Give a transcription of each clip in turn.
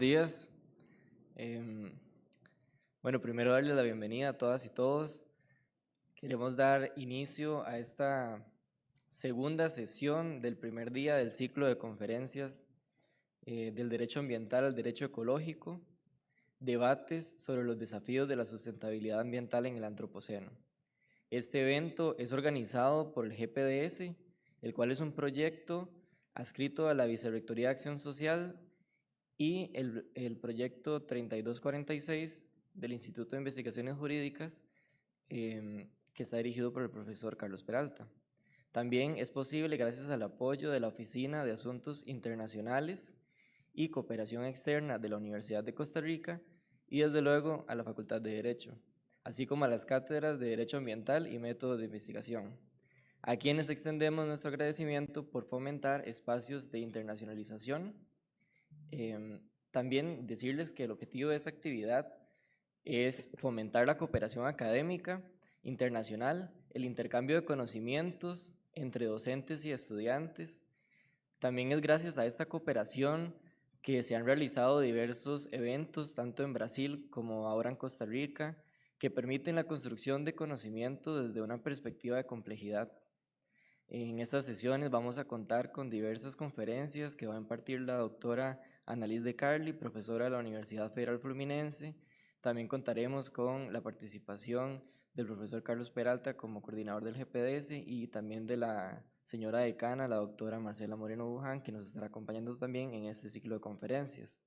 días. Bueno, primero darles la bienvenida a todas y todos. Queremos dar inicio a esta segunda sesión del primer día del ciclo de conferencias del derecho ambiental al derecho ecológico, debates sobre los desafíos de la sustentabilidad ambiental en el Antropoceno. Este evento es organizado por el GPDS, el cual es un proyecto adscrito a la Vicerrectoría de Acción Social y el proyecto 3246 del Instituto de Investigaciones Jurídicas, que está dirigido por el profesor Carlos Peralta. También es posible gracias al apoyo de la Oficina de Asuntos Internacionales y Cooperación Externa de la Universidad de Costa Rica y desde luego a la Facultad de Derecho, así como a las cátedras de Derecho Ambiental y Métodos de Investigación, a quienes extendemos nuestro agradecimiento por fomentar espacios de internacionalización. También decirles que el objetivo de esta actividad es fomentar la cooperación académica internacional, el intercambio de conocimientos entre docentes y estudiantes. También es gracias a esta cooperación que se han realizado diversos eventos, tanto en Brasil como ahora en Costa Rica, que permiten la construcción de conocimiento desde una perspectiva de complejidad. En estas sesiones vamos a contar con diversas conferencias que va a impartir la doctora Annalise de Carli, profesora de la Universidad Federal Fluminense. También contaremos con la participación del profesor Carlos Peralta como coordinador del GPDS y también de la señora decana, la doctora Marcela Moreno Buján, que nos estará acompañando también en este ciclo de conferencias.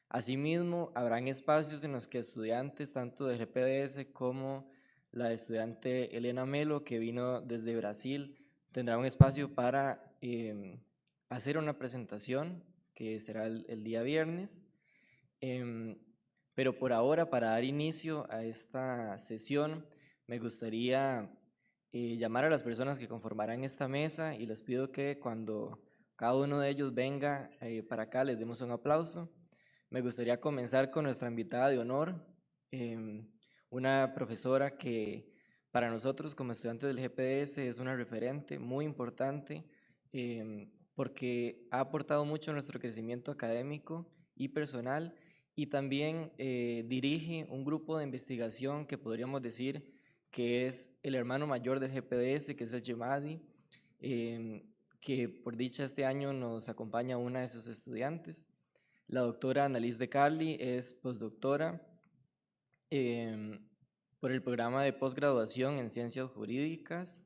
Asimismo, habrán espacios en los que estudiantes tanto del GPDS como la estudiante Elena Melo, que vino desde Brasil, tendrá un espacio para hacer una presentación que será el día viernes. Pero por ahora, para dar inicio a esta sesión, me gustaría llamar a las personas que conformarán esta mesa y les pido que cuando cada uno de ellos venga para acá les demos un aplauso. Me gustaría comenzar con nuestra invitada de honor, una profesora que para nosotros como estudiantes del GPDS es una referente muy importante porque ha aportado mucho a nuestro crecimiento académico y personal y también dirige un grupo de investigación que podríamos decir que es el hermano mayor del GPDS, que es el GEMADI, que por dicha este año nos acompaña una de sus estudiantes. La doctora Annalise de Carli es postdoctora por el programa de posgraduación en Ciencias Jurídicas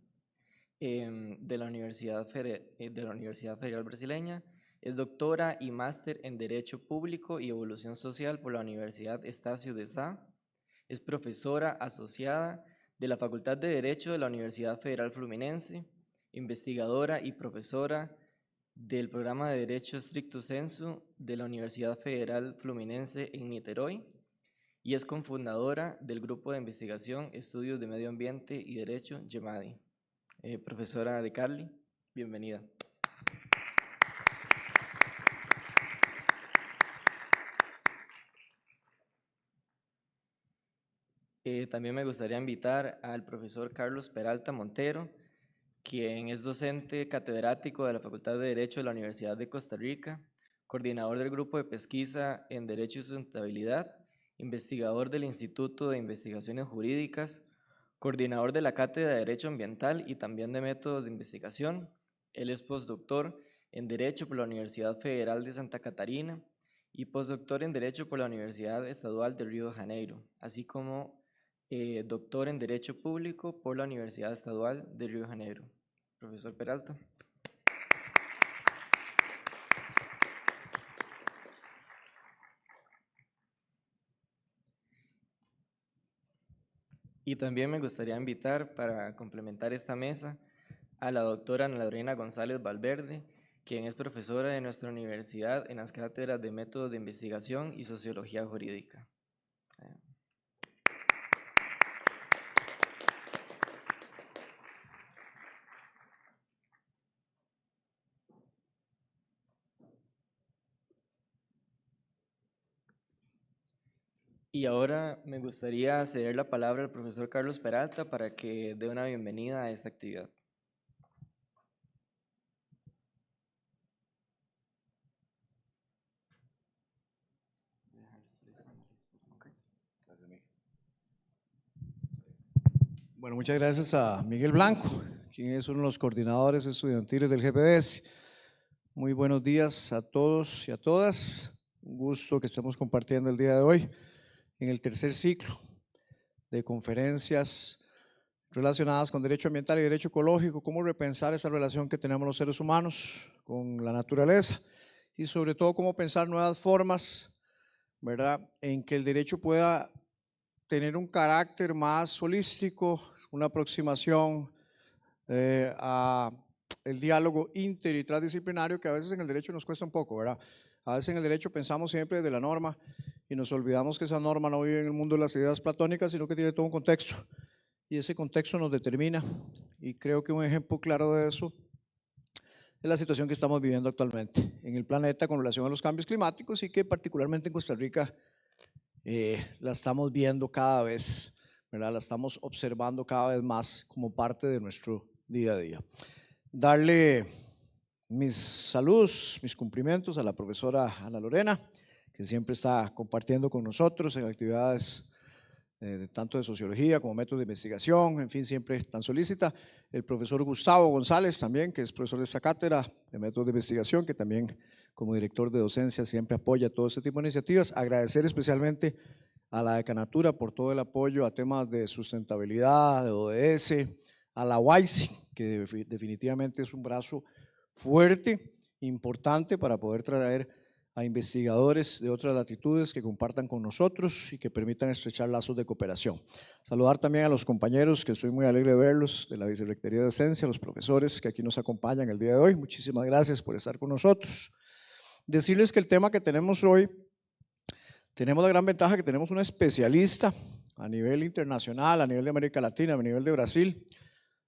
de la Universidad Federal Brasileña. Es doctora y máster en Derecho Público y Evolución Social por la Universidad Estácio de Sá. Es profesora asociada de la Facultad de Derecho de la Universidad Federal Fluminense, investigadora y profesora del programa de Derecho Stricto Sensu de la Universidad Federal Fluminense en Niterói y es cofundadora del Grupo de Investigación, Estudios de Medio Ambiente y Derecho, GEMADI. Profesora de Carli, bienvenida. También me gustaría invitar al profesor Carlos Peralta Montero, quien es docente catedrático de la Facultad de Derecho de la Universidad de Costa Rica, coordinador del Grupo de Pesquisa en Derecho y Sustentabilidad, investigador del Instituto de Investigaciones Jurídicas, coordinador de la Cátedra de Derecho Ambiental y también de Métodos de Investigación. Él es postdoctor en Derecho por la Universidad Federal de Santa Catarina y postdoctor en Derecho por la Universidad Estadual de Río de Janeiro, así como doctor en Derecho Público por la Universidad Estadual de Río de Janeiro. Profesor Peralta. Y también me gustaría invitar para complementar esta mesa a la doctora Ana Lorena González Valverde, quien es profesora de nuestra universidad en las cátedras de Métodos de Investigación y Sociología Jurídica. Y ahora me gustaría ceder la palabra al profesor Carlos Peralta para que dé una bienvenida a esta actividad. Bueno, muchas gracias a Miguel Blanco, quien es uno de los coordinadores estudiantiles del GPDS. Muy buenos días a todos y a todas. Un gusto que estemos compartiendo el día de hoy en el tercer ciclo de conferencias relacionadas con derecho ambiental y derecho ecológico, cómo repensar esa relación que tenemos los seres humanos con la naturaleza y sobre todo cómo pensar nuevas formas, ¿verdad?, en que el derecho pueda tener un carácter más holístico, una aproximación a el diálogo inter y transdisciplinario que a veces en el derecho nos cuesta un poco, ¿verdad? A veces en el derecho pensamos siempre de la norma y nos olvidamos que esa norma no vive en el mundo de las ideas platónicas, sino que tiene todo un contexto y ese contexto nos determina, y creo que un ejemplo claro de eso es la situación que estamos viviendo actualmente en el planeta con relación a los cambios climáticos y que particularmente en Costa Rica la estamos viendo cada vez, ¿verdad? La estamos observando cada vez más como parte de nuestro día a día. Darle mis saludos, mis cumplimientos a la profesora Ana Lorena, que siempre está compartiendo con nosotros en actividades tanto de sociología como métodos de investigación, en fin, siempre tan solícita. El profesor Gustavo González también, que es profesor de esta cátedra de métodos de investigación, que también como director de docencia siempre apoya todo este tipo de iniciativas. Agradecer especialmente a la decanatura por todo el apoyo a temas de sustentabilidad, de ODS, a la UAICI, que definitivamente es un brazo fuerte, importante para poder traer a investigadores de otras latitudes que compartan con nosotros y que permitan estrechar lazos de cooperación. Saludar también a los compañeros, que estoy muy alegre de verlos, de la Vicerrectoría de Docencia, a los profesores que aquí nos acompañan el día de hoy. Muchísimas gracias por estar con nosotros. Decirles que el tema que tenemos hoy, tenemos la gran ventaja que tenemos una especialista a nivel internacional, a nivel de América Latina, a nivel de Brasil,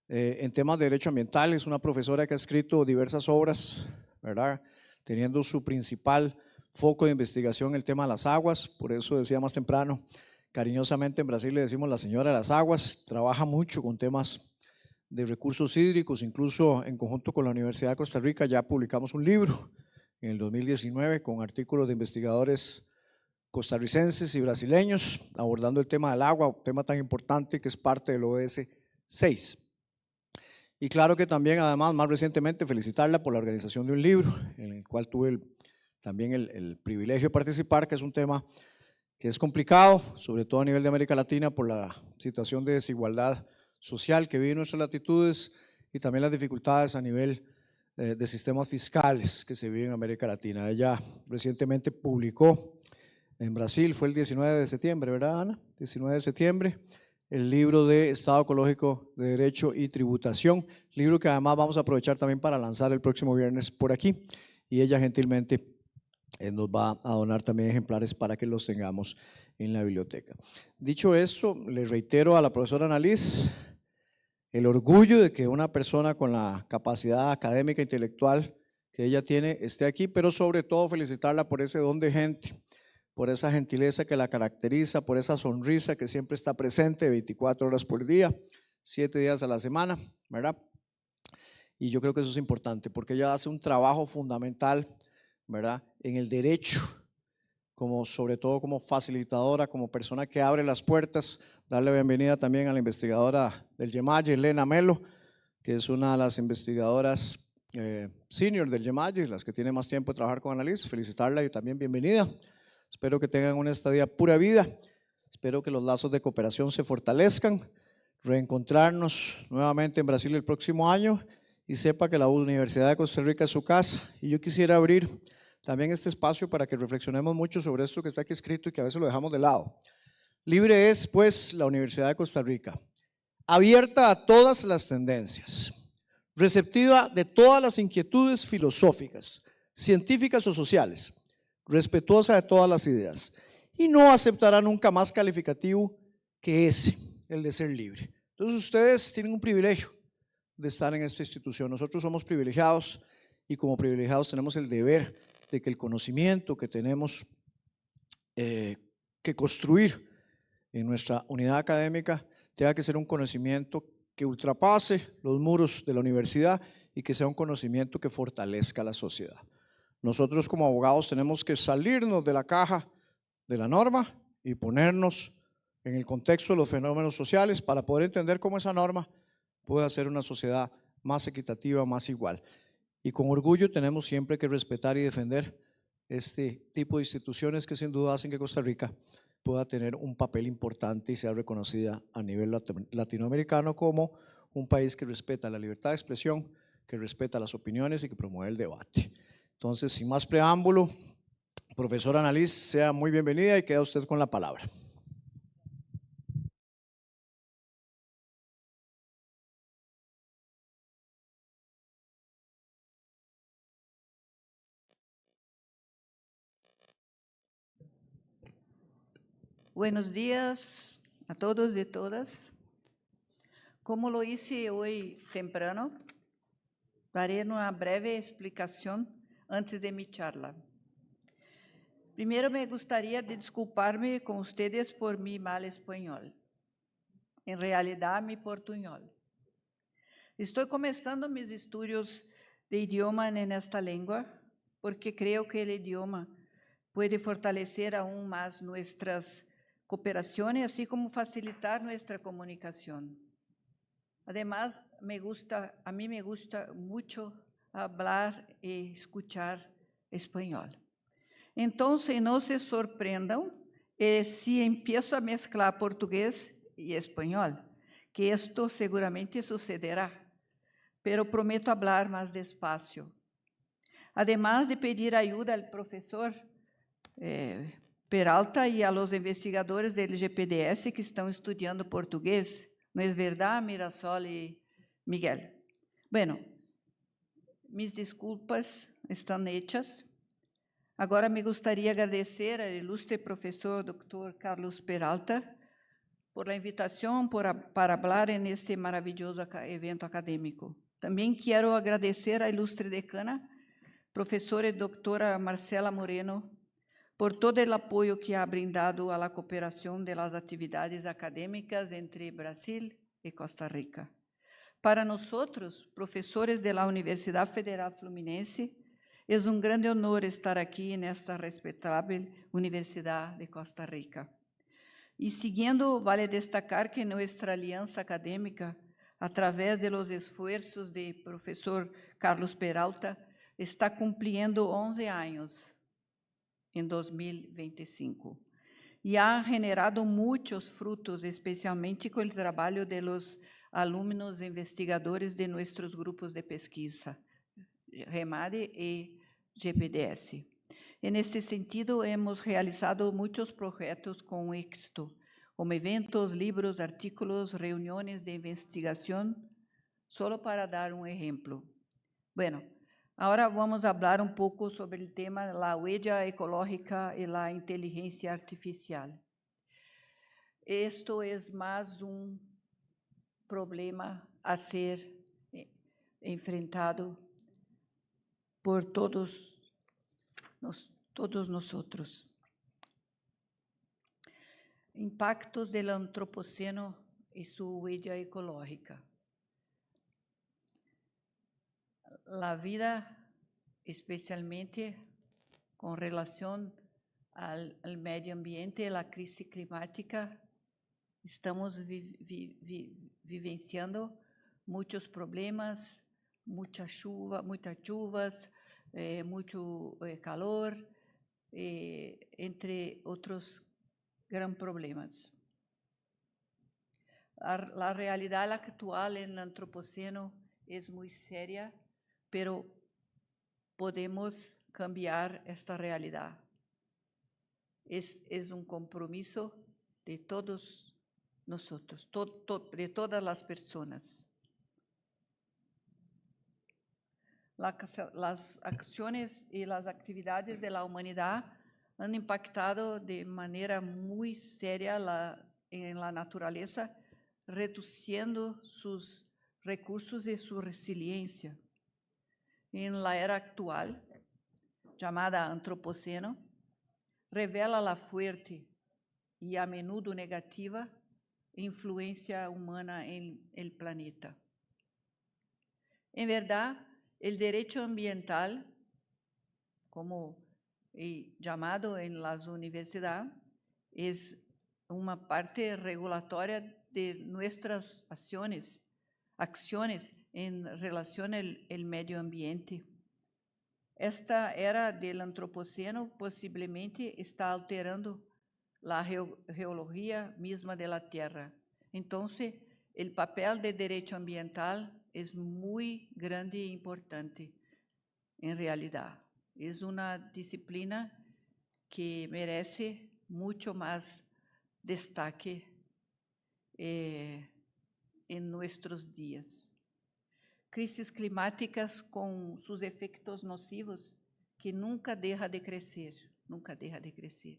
en temas de derecho ambiental. Es una profesora que ha escrito diversas obras, ¿verdad?, teniendo su principal foco de investigación el tema de las aguas. Por eso decía más temprano, cariñosamente en Brasil le decimos la señora de las aguas. Trabaja mucho con temas de recursos hídricos, incluso en conjunto con la Universidad de Costa Rica ya publicamos un libro en el 2019 con artículos de investigadores costarricenses y brasileños abordando el tema del agua, un tema tan importante que es parte del ODS 6. Y claro que también, además, más recientemente, felicitarla por la organización de un libro en el cual tuve también el privilegio de participar, que es un tema que es complicado, sobre todo a nivel de América Latina, por la situación de desigualdad social que vive en nuestras latitudes y también las dificultades a nivel de sistemas fiscales que se viven en América Latina. Ella recientemente publicó en Brasil, fue el 19 de septiembre, ¿verdad, Ana? 19 de septiembre. El libro de Estado Ecológico de Derecho y Tributación, libro que además vamos a aprovechar también para lanzar el próximo viernes por aquí, y ella gentilmente nos va a donar también ejemplares para que los tengamos en la biblioteca. Dicho esto, le reitero a la profesora Annalise el orgullo de que una persona con la capacidad académica e intelectual que ella tiene esté aquí, pero sobre todo felicitarla por ese don de gente, por esa gentileza que la caracteriza, por esa sonrisa que siempre está presente 24 horas por día, 7 días a la semana, ¿verdad? Y yo creo que eso es importante porque ella hace un trabajo fundamental, ¿verdad?, en el derecho, como sobre todo como facilitadora, como persona que abre las puertas. Darle bienvenida también a la investigadora del YEMAYE, Elena Melo, que es una de las investigadoras senior del YEMAYE, las que tiene más tiempo de trabajar con Annalise. Felicitarla y también bienvenida. Espero que tengan una estadía pura vida, espero que los lazos de cooperación se fortalezcan, reencontrarnos nuevamente en Brasil el próximo año y sepa que la Universidad de Costa Rica es su casa. Y yo quisiera abrir también este espacio para que reflexionemos mucho sobre esto que está aquí escrito y que a veces lo dejamos de lado. Libre es, pues, la Universidad de Costa Rica, abierta a todas las tendencias, receptiva de todas las inquietudes filosóficas, científicas o sociales, respetuosa de todas las ideas, y no aceptará nunca más calificativo que ese, el de ser libre. Entonces ustedes tienen un privilegio de estar en esta institución. Nosotros somos privilegiados y como privilegiados tenemos el deber de que el conocimiento que tenemos que construir en nuestra unidad académica tenga que ser un conocimiento que ultrapase los muros de la universidad y que sea un conocimiento que fortalezca la sociedad. Nosotros como abogados tenemos que salirnos de la caja de la norma y ponernos en el contexto de los fenómenos sociales para poder entender cómo esa norma puede hacer una sociedad más equitativa, más igual. Y con orgullo tenemos siempre que respetar y defender este tipo de instituciones que sin duda hacen que Costa Rica pueda tener un papel importante y sea reconocida a nivel latinoamericano como un país que respeta la libertad de expresión, que respeta las opiniones y que promueve el debate. Entonces, sin más preámbulo, profesora Annalise, sea muy bienvenida y queda usted con la palabra. Buenos días a todos y todas. Como lo hice hoy temprano, daré una breve explicación antes de mi charla. Primero me gustaría disculparme con ustedes por mi mal español. En realidad, mi portuñol. Estoy comenzando mis estudios de idioma en esta lengua porque creo que el idioma puede fortalecer aún más nuestras cooperaciones, así como facilitar nuestra comunicación. Además, a mí me gusta mucho hablar y escuchar español. Entonces, no se sorprendan si empiezo a mezclar portugués y español, que esto seguramente sucederá, pero prometo hablar más despacio. Además de pedir ayuda al profesor Peralta y a los investigadores del GPDS que están estudiando portugués. ¿No es verdad, Mirasol y Miguel? Bueno, mis disculpas están hechas. Agora me gustaría agradecer al ilustre profesor Dr. Carlos Peralta por la invitación para hablar en este maravilloso evento académico. También quiero agradecer a la ilustre decana, profesora y doctora Marcela Moreno, por todo el apoyo que ha brindado a la cooperación de las actividades académicas entre Brasil y Costa Rica. Para nosotros, profesores de la Universidad Federal Fluminense, es un grande honor estar aquí en esta respetable Universidad de Costa Rica. Y siguiendo, vale destacar que nuestra alianza académica, a través de los esfuerzos del profesor Carlos Peralta, está cumpliendo 11 años en 2025 y ha generado muchos frutos, especialmente con el trabajo de los alumnos investigadores de nuestros grupos de pesquisa, REMADE y GPDS. En este sentido, hemos realizado muchos proyectos con éxito, como eventos, libros, artículos, reuniones de investigación, solo para dar un ejemplo. Bueno, ahora vamos a hablar un poco sobre el tema de la huella ecológica y la inteligencia artificial. Esto es más un problema a ser enfrentado por todos nosotros. Impactos del antropoceno y su huella ecológica. La vida, especialmente con relación al medio ambiente y la crisis climática, estamos vivenciando muchos problemas, muchas lluvias, mucho calor, entre otros grandes problemas. La realidad actual en el antropoceno es muy seria, pero podemos cambiar esta realidad. Es un compromiso de todos nosotros, de todas las personas. Las acciones y las actividades de la humanidad han impactado de manera muy seria en la naturaleza, reduciendo sus recursos y su resiliencia. En la era actual, llamada antropoceno, revela la fuerte y a menudo negativa influencia humana en el planeta. En verdad, el derecho ambiental, como llamado en las universidades, es uma parte regulatória de nossas ações em relação ao meio ambiente. Esta era do antropoceno possivelmente está alterando a geologia mesma da Terra. Então, o papel de direito ambiental é muito grande e importante, em realidade. É uma disciplina que merece muito mais destaque em nossos dias. Crises climáticas com seus efeitos nocivos que nunca deixa de crescer, nunca deixa de crescer.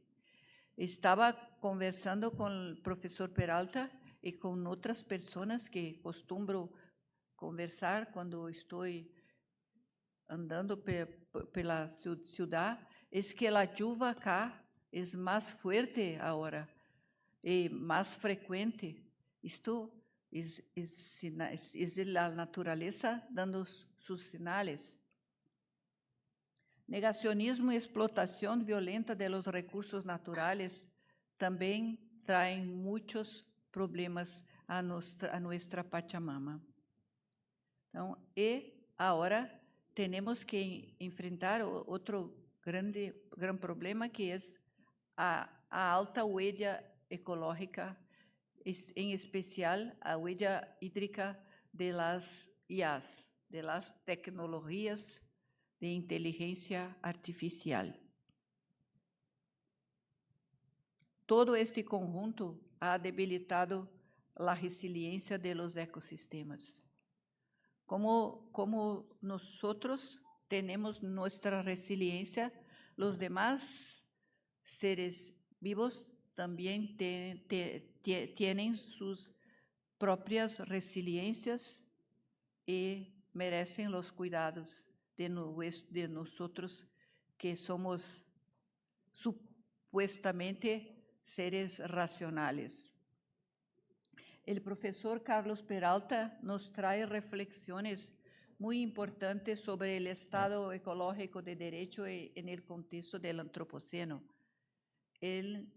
Estava conversando com o professor Peralta e com outras pessoas que costumo conversar quando estou andando pela cidade, é que a chuva cá é mais forte agora e mais frequente. Isto é a natureza dando seus sinais. Negacionismo e explotação violenta de los recursos naturais também traem muitos problemas a nossa Pachamama. Então, e agora temos que enfrentar outro grande problema, que é a alta huella ecológica, em especial a huella hídrica de las IAs, de las tecnologias de inteligência artificial. Todo este conjunto ha debilitado a resiliência de los ecosistemas. Como nós temos nossa resiliência, os demais seres vivos também têm suas próprias resiliências e merecem os cuidados de nós, que somos supuestamente seres racionales. O professor Carlos Peralta nos traz reflexões muito importantes sobre o estado ecológico de direito no contexto do antropoceno. Ele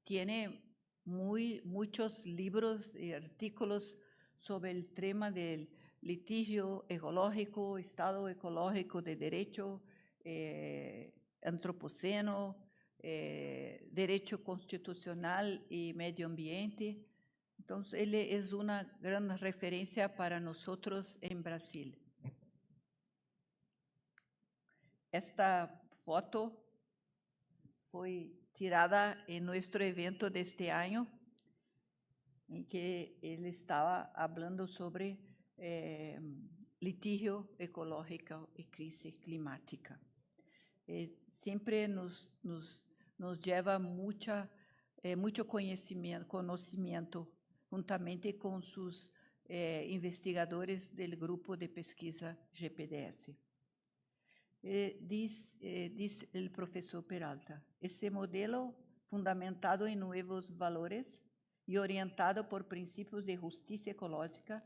tem muitos livros e artículos sobre o tema do litígio ecológico, estado ecológico de direito, antropoceno, direito constitucional e meio ambiente. Então, ele é uma grande referência para nós em Brasil. Esta foto foi tirada em nosso evento deste ano, em que ele estava falando sobre litígio ecológico e crise climática. Sempre nos leva muito conhecimento, juntamente com seus investigadores do grupo de pesquisa GPDS. Diz o professor Peralta, esse modelo fundamentado em novos valores e orientado por princípios de justiça ecológica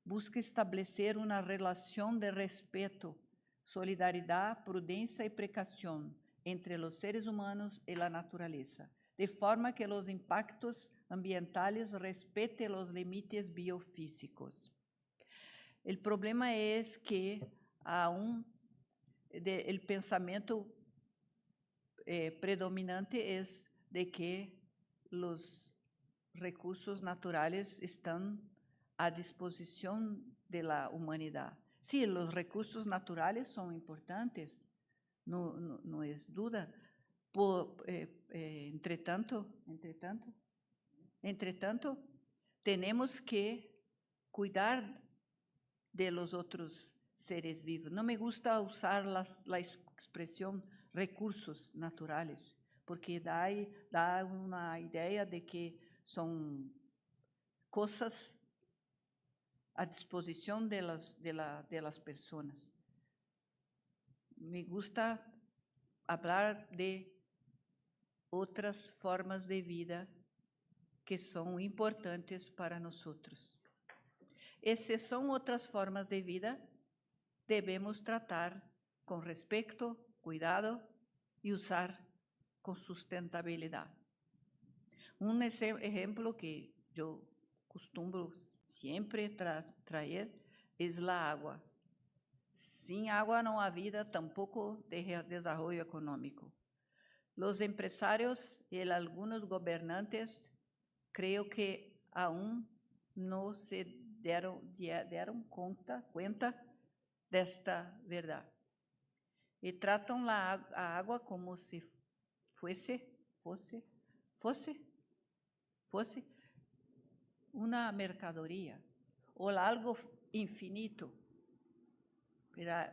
busca estabelecer uma relação de respeito, solidariedade, prudência e precaução entre os seres humanos e a natureza, de forma que os impactos ambientales respeten os limites biofísicos. O problema é que o pensamento predominante é de que os recursos naturais estão à disposição da humanidade. Sí, os recursos naturais são importantes, não é dúvida. Entretanto, temos que cuidar de los outros seres vivos. Não me gusta usar a expressão recursos naturais, porque dá uma ideia de que são coisas à disposição de las pessoas. Me gusta falar de outras formas de vida que são importantes para nós. E se são outras formas de vida, devemos tratar com respeito, cuidado e usar com sustentabilidade. Um exemplo que eu costumo sempre trazer é a água. Sem água não há vida, tampouco desenvolvimento econômico. Os empresários e alguns governantes, creio que aún não se deram conta desta verdade. E tratam a água como se fosse uma mercadoria ou algo infinito.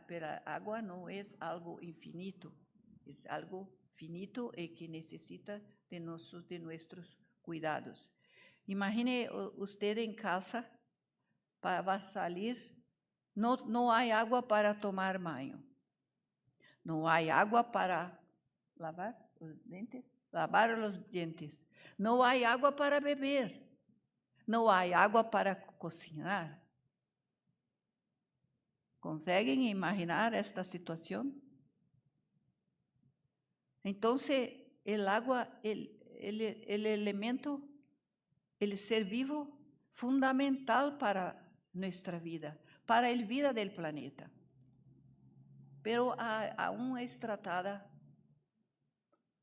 Pero a água não é algo infinito, é algo finito e que necessita de nossos cuidados. Imagine usted em casa, para sair, não há água para tomar banho, não há água para lavar os dentes, não há água para beber, não há água para cozinhar. ¿Conseguem imaginar esta situação? Então, o água, o elemento, o ser vivo, fundamental para nossa vida, para a vida do planeta. Pero aún é tratada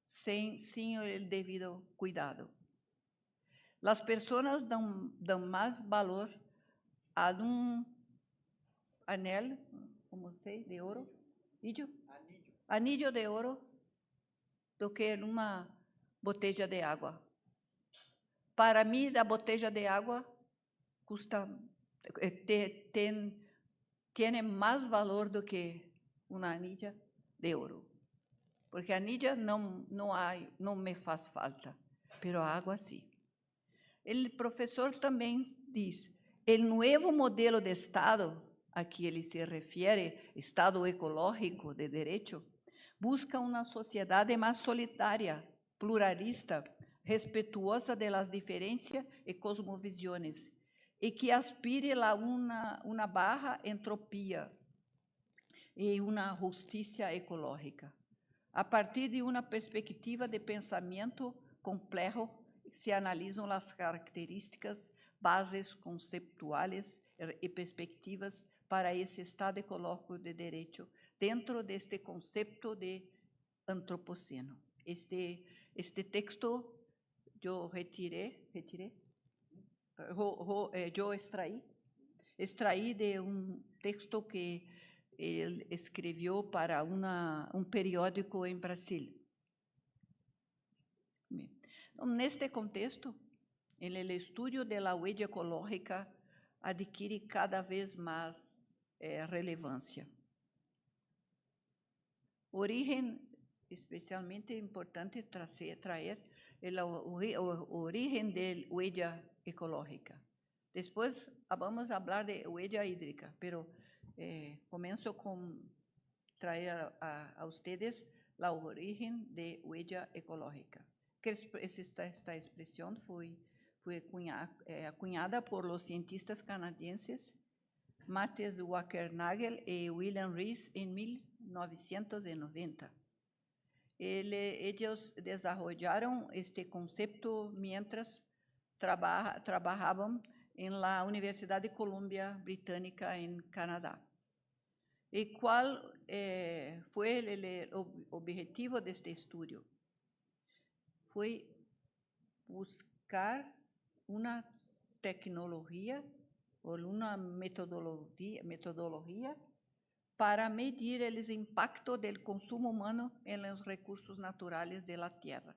sem o devido cuidado. As pessoas dão mais valor a anel, como sei, de ouro, anillo de ouro, do que uma botella de água. Para mim, a botella de água custa, tem mais valor do que uma anilha de ouro, porque a anilha não me faz falta, mas a água sim. O professor também diz, o novo modelo de Estado a que ele se refere, Estado ecológico de direito, busca uma sociedade mais solidária, pluralista, respetuosa das diferenças e cosmovisões, e que aspire a uma baixa entropia e uma justiça ecológica. A partir de uma perspectiva de pensamento complexo, se analisam as características, bases conceptuais e perspectivas para esse Estado ecológico de direito, dentro deste conceito de antropoceno. Este texto eu extraí de texto que ele escreveu para periódico em Brasil. Neste contexto, o estudo da huella ecológica adquire cada vez mais relevância. Origem, especialmente importante trazer a origem da huella ecológica. Depois vamos falar de huella hídrica, pero começo com trazer a ustedes a origem de huella ecológica. Esta expressão foi acuñada por los cientistas canadienses Matthias Wackernagel e William Rees em 1990. Eles desarrollaram este conceito mientras trabalhavam em la Universidade de Columbia Britânica em Canadá. E qual foi o objetivo deste estudo? Foi buscar uma tecnologia ou uma metodologia para medir os impactos do consumo humano nos recursos naturais em la Tierra.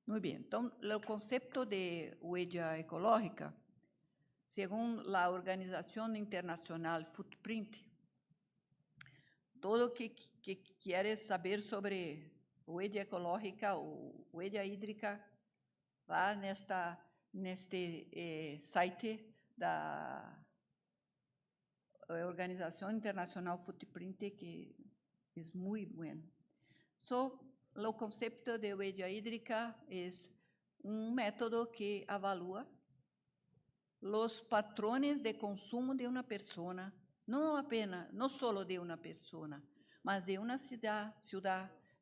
Muito bem, então, o conceito de huella ecológica, segundo a Organização Internacional Footprint, todo que quer saber sobre huella ecológica ou huella hídrica, vá neste site da Organização Internacional Footprint, que é muito bom. O conceito de huella hídrica é método que avalua os patrones de consumo de uma pessoa, não só de uma pessoa, mas de uma cidade,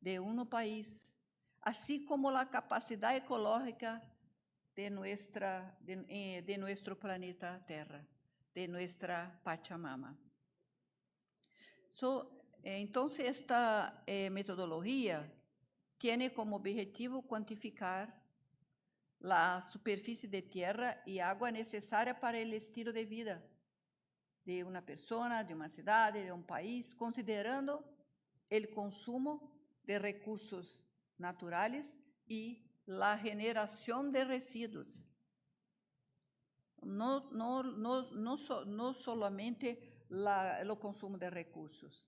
de um país, así como la capacidad ecológica de nuestro planeta Tierra, de nuestra Pachamama. Entonces, esta metodología tiene como objetivo cuantificar la superficie de tierra y agua necesaria para el estilo de vida de una persona, de una ciudad, de un país, considerando el consumo de recursos naturales y la generación de residuos. No solamente el consumo de recursos,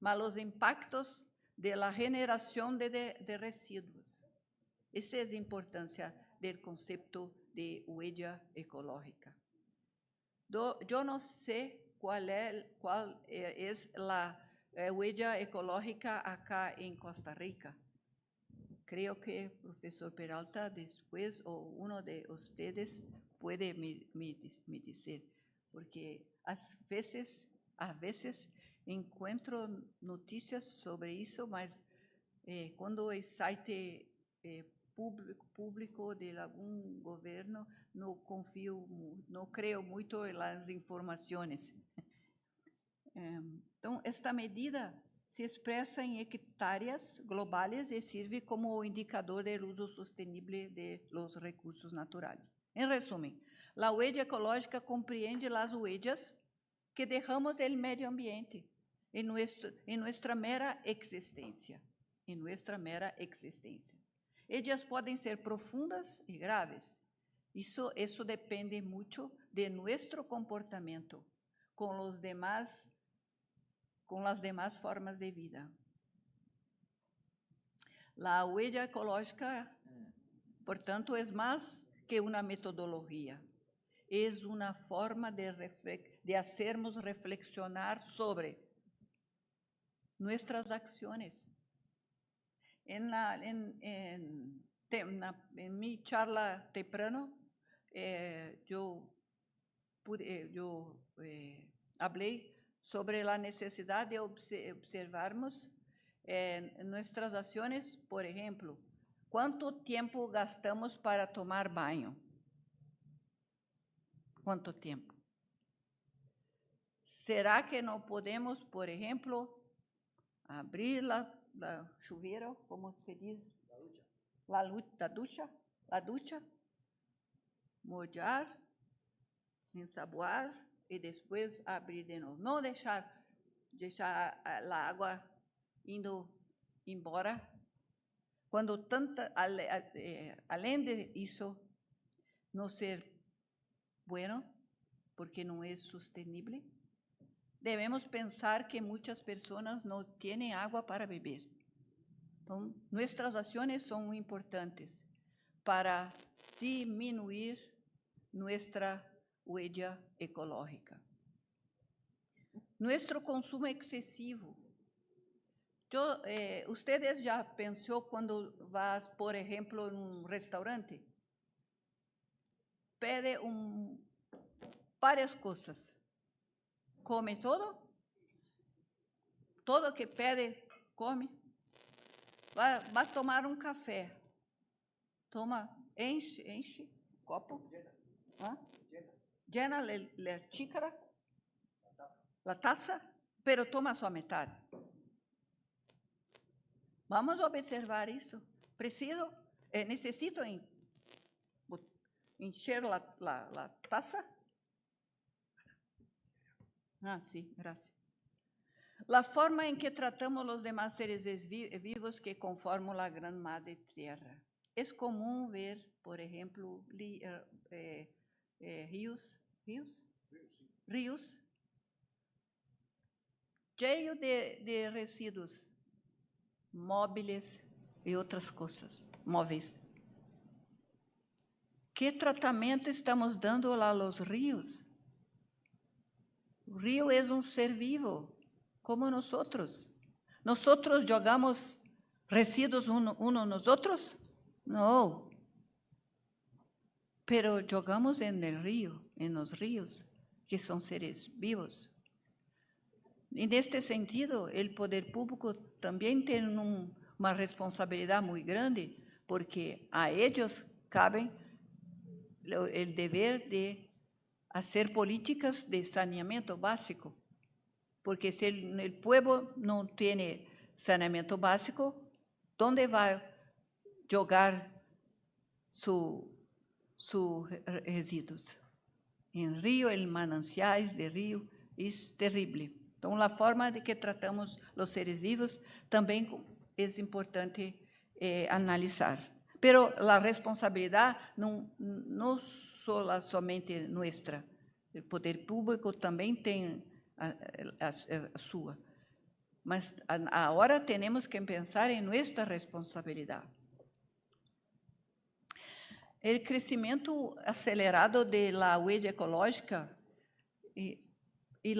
mas los impactos de la generación de residuos. Esa es la importancia del concepto de huella ecológica. Yo no sé cuál es la huella ecológica acá en Costa Rica. Creo que el profesor Peralta después o uno de ustedes puede me decir, porque a veces encuentro noticias sobre eso, mas cuando el site público de algún gobierno no confío, no creo mucho en las informaciones. Entonces, esta medida se expresa en hectáreas globales y sirve como indicador del uso sostenible de los recursos naturales. En resumen, la huella ecológica comprende las huellas que dejamos del medio ambiente en nuestra mera existencia. Ellas pueden ser profundas y graves. Eso depende mucho de nuestro comportamiento con las demás formas de vida. La huella ecológica, por tanto, es más que una metodología. Es una forma de hacernos reflexionar sobre nuestras acciones. En mi charla temprano, yo hablé sobre la necesidad de observarmos nuestras acciones, por ejemplo, ¿cuánto tiempo gastamos para tomar baño? ¿Cuánto tiempo? ¿Será que no podemos, por ejemplo, abrir la chuveiro, como se dice? La ducha, mollar, ensaboar y después abrir de nuevo. No dejar la agua indo embora. Cuando além de eso, no ser bueno, porque no es sostenible, debemos pensar que muchas personas no tienen agua para beber. Entonces, nuestras acciones son muy importantes para disminuir nuestra huella ecológica. Nuestro consumo excesivo. Ustedes ya pensó cuando vas, por ejemplo, en un restaurante, pide varias cosas, come todo que pede, come, va a tomar un café, enche copo, llena la xícara, la taza, pero toma só metade. Vamos a observar eso. Necesito encher la taza. Sí, gracias. La forma en que tratamos los demás seres vivos que conforman la gran madre tierra. Es común ver, por ejemplo, ríos cheios de residuos móviles y otras cosas, móviles. ¿Qué tratamiento estamos dando a los ríos? El río es un ser vivo, como nosotros. ¿Nosotros jogamos residuos uno nosotros? No. Pero jogamos en el río, en los ríos, que son seres vivos. En este sentido, el poder público también tiene uma responsabilidade muito grande, porque a eles cabe o dever de fazer políticas de saneamento básico, porque se o povo não tem saneamento básico, onde vai jogar seus resíduos? Em rio, em mananciais de rio, é terrível. Então, a forma de que tratamos os seres vivos também é importante analisar. Pero a responsabilidade não somente nossa, o poder público também tem a sua. Mas agora temos que pensar em nossa responsabilidade. O crescimento acelerado da huella ecológica e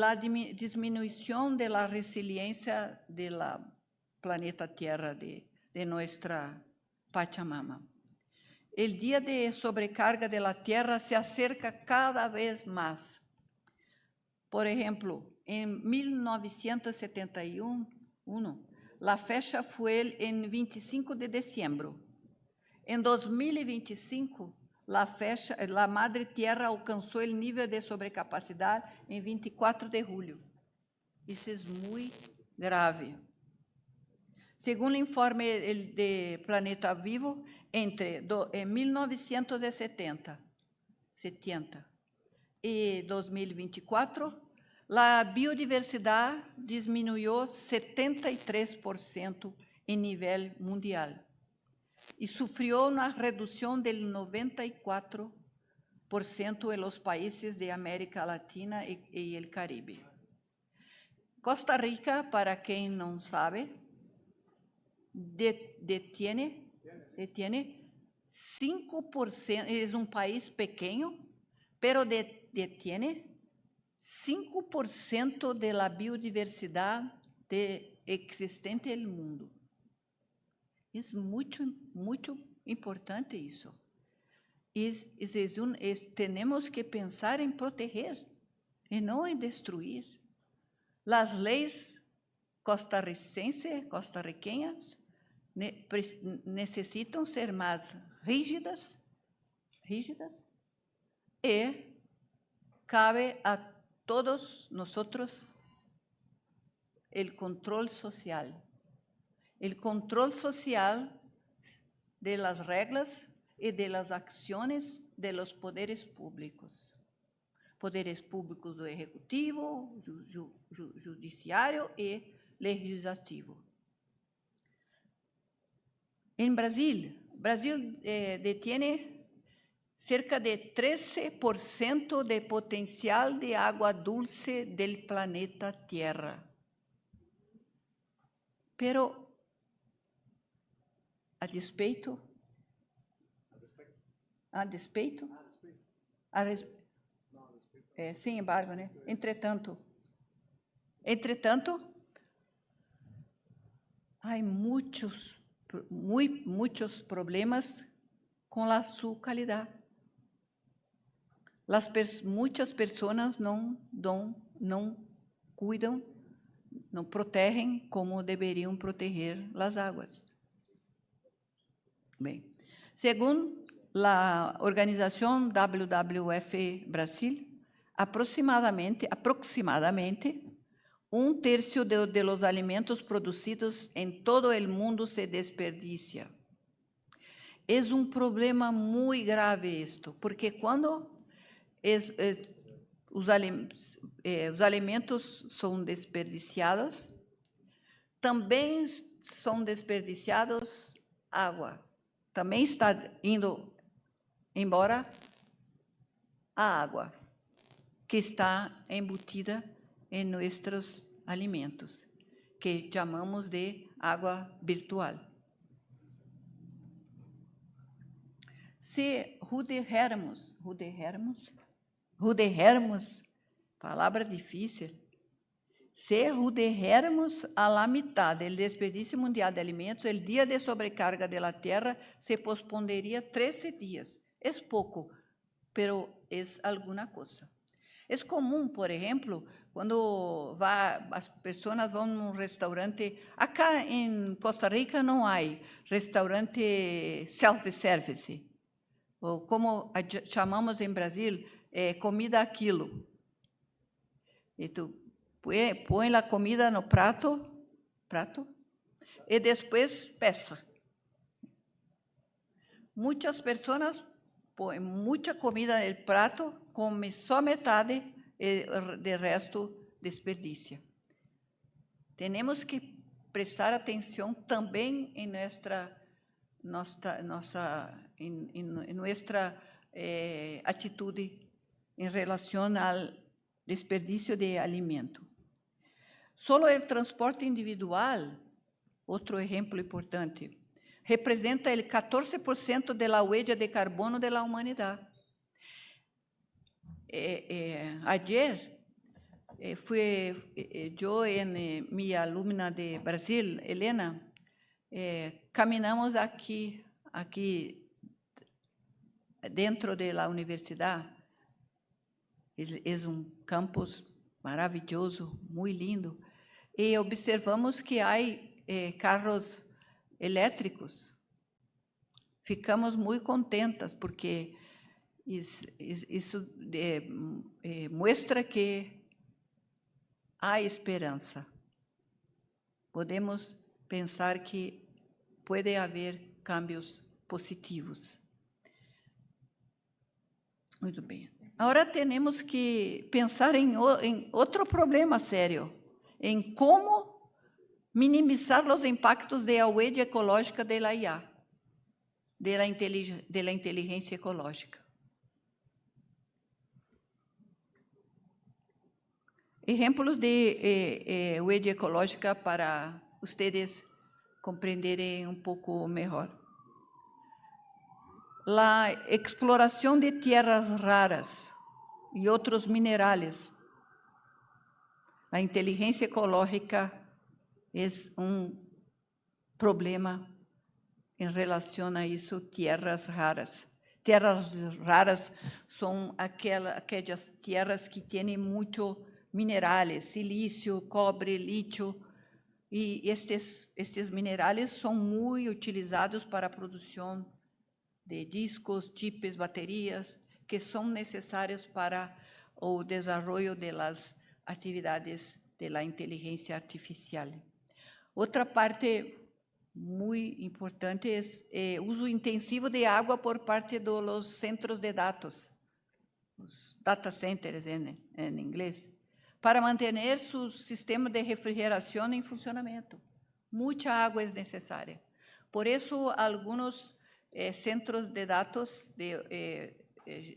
a diminuição da resiliência do planeta Terra, de nossa Pachamama. O dia de sobrecarga da Terra se acerca cada vez mais. Por exemplo, em 1971, a fecha foi em 25 de dezembro. Em 2025, a Madre Tierra alcançou o nível de sobrecapacidade em 24 de julho. Isso é muito grave. Segundo o informe de Planeta Vivo, entre 1970 e 2024, a biodiversidade diminuiu 73% em nível mundial e sofreu uma redução de 94% em los países de América Latina e o Caribe. Costa Rica, para quem não sabe, detiene 5%, é um país pequeno, pero detiene 5% da biodiversidade existente no mundo. É muito importante isso. Temos que pensar em proteger e não em destruir. As leis costarriqueñas necessitam ser mais rígidas e cabe a todos nós o controle social. O controle social de las reglas e de las acciones de los poderes públicos do Executivo, Judiciário e Legislativo. Em Brasil detiene cerca de 13% de potencial de água dulce del planeta Tierra. Pero, a despeito? Sem embargo, né? Entretanto, há muitos problemas com a sua qualidade. Muitas pessoas não cuidam, não protegem como deveriam proteger as águas. Bem, segundo a organização WWF Brasil, aproximadamente 1/3 de los alimentos produzidos em todo o mundo se desperdicia. É um problema muito grave isto, porque quando os alimentos são desperdiciados, também são desperdiciados água. Também está indo embora a água que está embutida em nossos alimentos, que chamamos de água virtual. Se ruderramos, palavra difícil, se ruderramos a la mitad del desperdicio mundial de alimentos, el día de sobrecarga de la Tierra se pospondería 13 días. Es poco, pero es alguna cosa. É comum, por exemplo, quando as pessoas vão num restaurante. Acá em Costa Rica não há restaurante self-service, ou como chamamos em Brasil, comida a quilo. E tu põe a comida no prato, e depois peça. Muitas pessoas põem muita comida no prato, come só metade e de resto desperdicia. Temos que prestar atenção também em nossa atitude em relação ao desperdício de alimento. Solo o transporte individual, outro exemplo importante, representa o 14% da huella de carbono da humanidade. Ayer eu e minha alumna de Brasil, Helena, caminhamos aqui dentro da universidade. É campus maravilhoso, muito lindo, e observamos que há carros elétricos. Ficamos muito contentas, porque isso mostra que há esperança. Podemos pensar que pode haver cambios positivos. Muito bem. Agora temos que pensar em outro problema sério, em como minimizar os impactos da huella ecológica da IA, da inteligência ecológica. Exemplos de huella ecológica para vocês compreenderem pouco melhor. A exploração de tierras raras e outros minerais. A inteligência ecológica é problema em relação a isso, tierras raras. Tierras raras são aquelas tierras que têm muito minerais, silício, cobre, lítio, e estes minerais são muito utilizados para a produção de discos, chips, baterias, que são necessárias para o desenvolvimento das atividades da inteligência artificial. Outra parte muito importante é o uso intensivo de água por parte dos centros de dados, os data centers em inglês, para manter seu sistema de refrigeração em funcionamento. Muita água é necessária. Por isso, alguns centros de dados,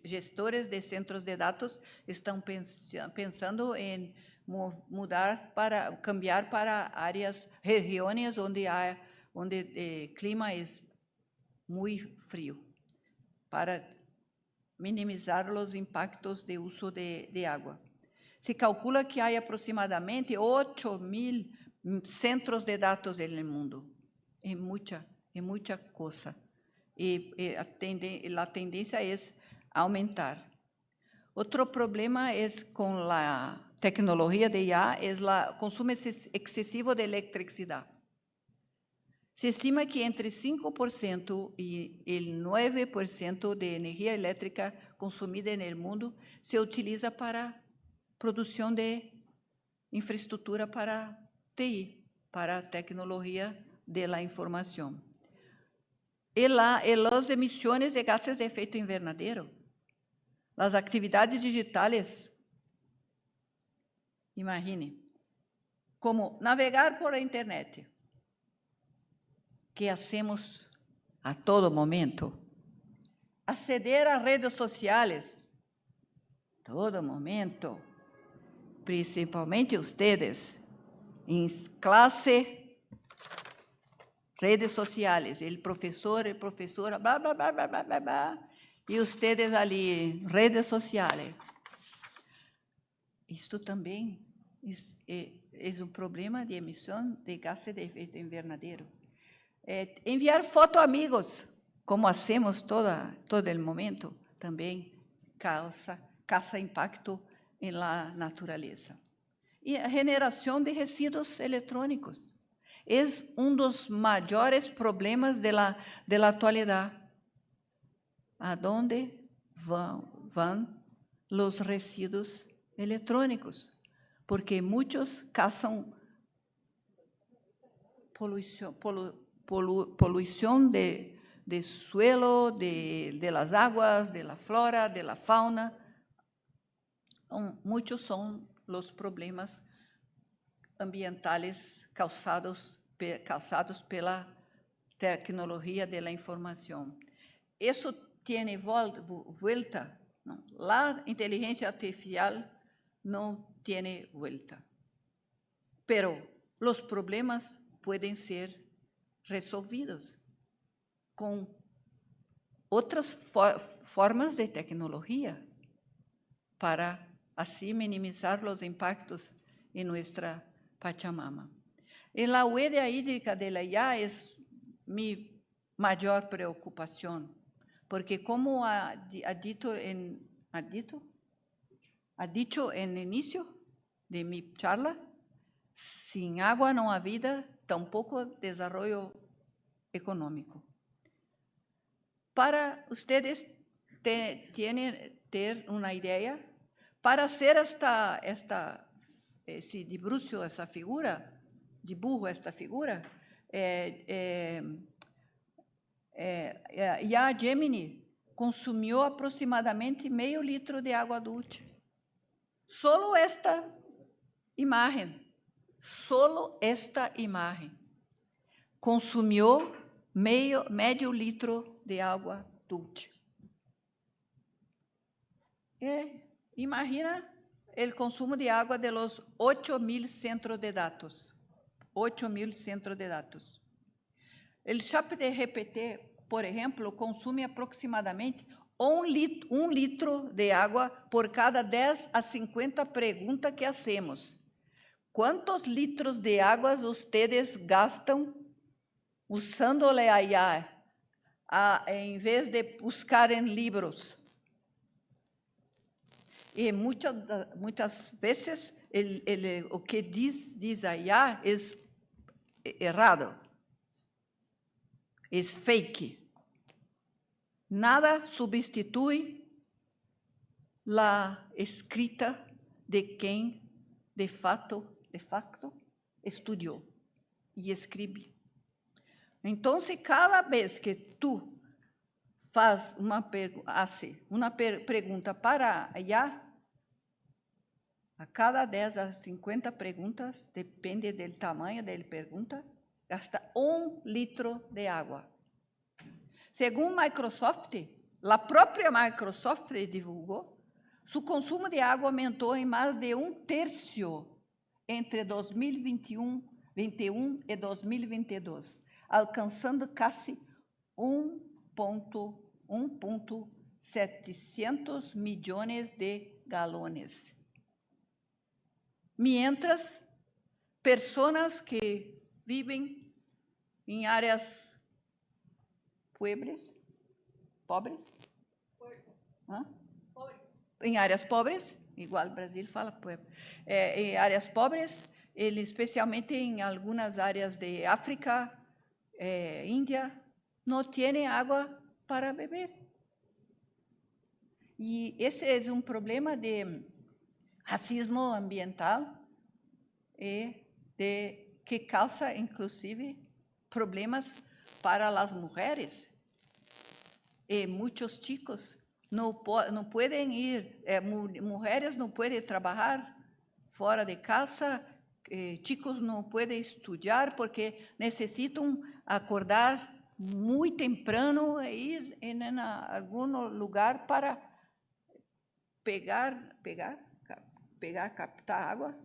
gestores de centros de dados, estão pensando em cambiar para regiões onde o clima é muito frio, para minimizar os impactos de uso de água. Se calcula que há aproximadamente 8.000 centros de dados no mundo. É muita coisa. E a tendência é aumentar. Outro problema com a tecnologia de IA é o consumo excessivo de eletricidade. Se estima que entre 5% e 9% de energia elétrica consumida no mundo se utiliza para produção de infraestrutura para TI, para a tecnologia da informação. E as emissões de gases de efeito invernadero, as atividades digitais, imagine, como navegar por a internet, que hacemos a todo momento, aceder a redes sociais, todo momento, principalmente vocês, em classe, redes sociais, o professora, blá, blá, blá, blá, blá, blá, blá, e vocês ali, redes sociais. Isto também é problema de emissão de gases de efeito invernadero. Enviar foto a amigos, como hacemos todo o momento, também causa impacto em la natureza. E a generação de resíduos eletrônicos é dos maiores problemas de la atualidade. Aonde vão os resíduos eletrônicos? Porque muitos causam poluição de suelo, de las aguas, de la flora, de la fauna. Muitos são os problemas ambientales causados pela tecnologia da informação. Isso tem volta? Não. A inteligência artificial não tem volta. Pero os problemas podem ser resolvidos com outras formas de tecnologia para assim minimizar os impactos em nossa Pachamama. E a huella hídrica de la IA é minha maior preocupação, porque como ha dicho no início de minha charla, sem água não há vida, tampouco desenvolvimento econômico. Para vocês ter uma ideia, para fazer esse dibrucio, essa figura, dibujo esta figura, a Gemini consumiu aproximadamente meio litro de água dulce. Solo esta imagem consumiu meio litro de água dulce. Imagina o consumo de água de los 8.000 centros de dados. 8.000 centros de dados. O ChatGPT, por exemplo, consome aproximadamente 1 litro de água por cada 10 a 50 perguntas que hacemos. Quantos litros de água vocês gastam usando a IA, em vez de buscar em livros? E muitas vezes o que diz a IA é errado, é fake. Nada substitui a escrita de quem de fato estudou e escreve. Então, cada vez que tu faz uma pergunta para a IA, a cada 10 a 50 perguntas, depende do tamanho da pergunta, gasta 1 litro de água. Segundo Microsoft, a própria Microsoft divulgou, seu consumo de água aumentou em mais de 1/3 entre 2021 e 2022, alcançando quase 1.700 milhões de galones. Mientras, pessoas que vivem em áreas pobres, em áreas pobres, igual o Brasil fala pueblo, em áreas pobres, especialmente em algumas áreas de África, Índia, não têm água para beber. E esse é um problema de racismo ambiental que causa, inclusive, problemas para as mulheres. E muitos chicos não podem ir, mulheres não podem trabalhar fora de casa, chicos não podem estudar porque necessitam acordar muito temprano e ir em algum lugar para captar água,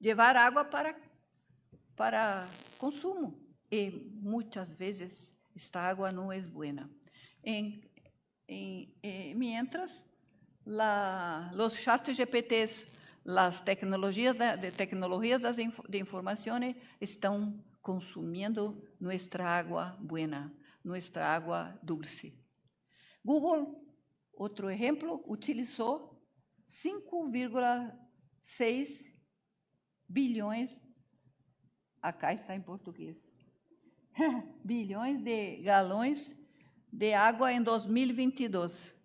levar água para consumo. E muitas vezes esta água não é boa. Mientras, os chats GPTs, as tecnologias de informação estão consumindo nossa água boa, nossa água dulce. Google, outro exemplo, utilizou 5,6 bilhões, acá está em português, bilhões de galões de água em 2022,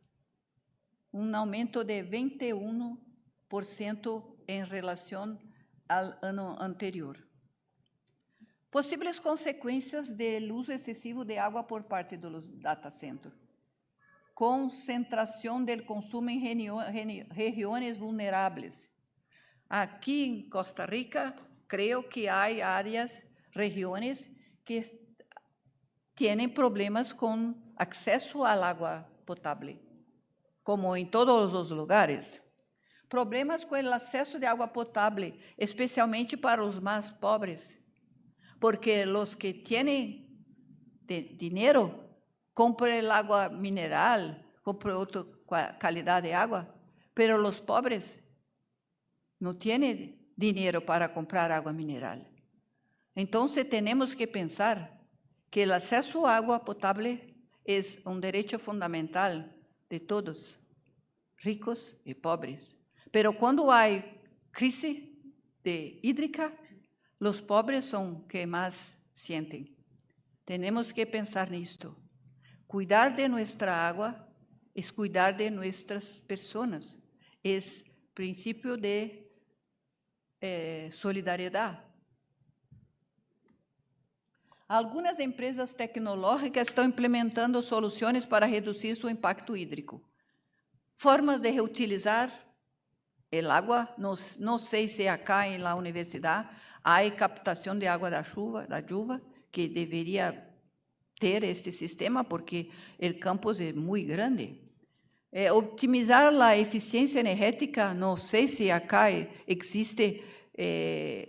aumento de 21% em relação ao ano anterior. Possíveis consequências do uso excessivo de água por parte dos data centers. Concentração do consumo em regiões vulneráveis. Aqui em Costa Rica, creio que há regiões que têm problemas com acesso à água potável, como em todos os lugares. Problemas com o acesso de água potável, especialmente para os mais pobres, porque os que têm dinheiro compram água mineral, compram outra qualidade de água, mas os pobres não têm dinheiro para comprar água mineral. Então, temos que pensar que o acesso à água potável é direito fundamental de todos, ricos e pobres. Pero quando há crise hídrica, os pobres são os que mais sentem. Temos que pensar nisto. Cuidar de nossa água é cuidar de nossas pessoas. É princípio de solidariedade. Algumas empresas tecnológicas estão implementando soluções para reduzir seu impacto hídrico. Formas de reutilizar o água, não sei se acá na universidade há captação de água da chuva, que deveria ter este sistema, porque o campus é muito grande. Optimizar a eficiência energética, não sei se acá existe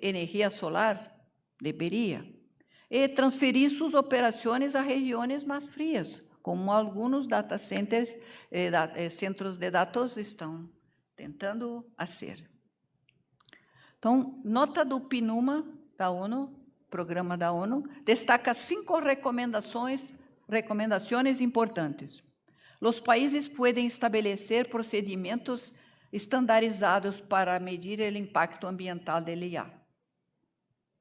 energia solar, deveria. E transferir suas operações a regiões mais frias, como alguns data centers, centros de dados estão tentando fazer. Então, nota do PNUMA da ONU, programa da ONU, destaca 5 recomendações importantes. Os países podem estabelecer procedimentos estandarizados para medir o impacto ambiental do IA.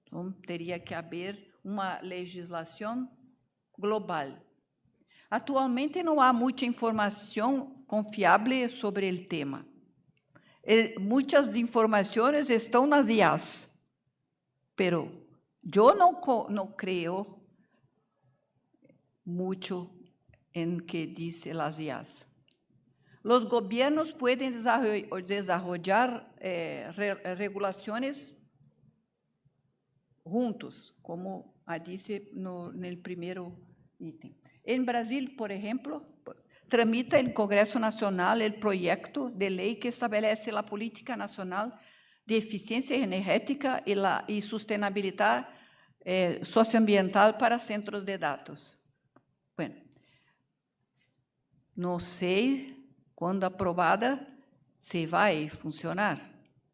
Então, teria que haver uma legislação global. Atualmente não há muita informação confiável sobre o tema. Muitas informações estão nas IAs, pero eu não creio muito em que diz as IAs. Os governos podem desenvolver regulações juntos, como disse no primeiro item. Em Brasil, por exemplo, tramita no Congresso Nacional o projeto de lei que estabelece a política nacional de eficiência energética e sustentabilidade socioambiental para centros de dados. Bueno, não sei quando aprovada se vai funcionar,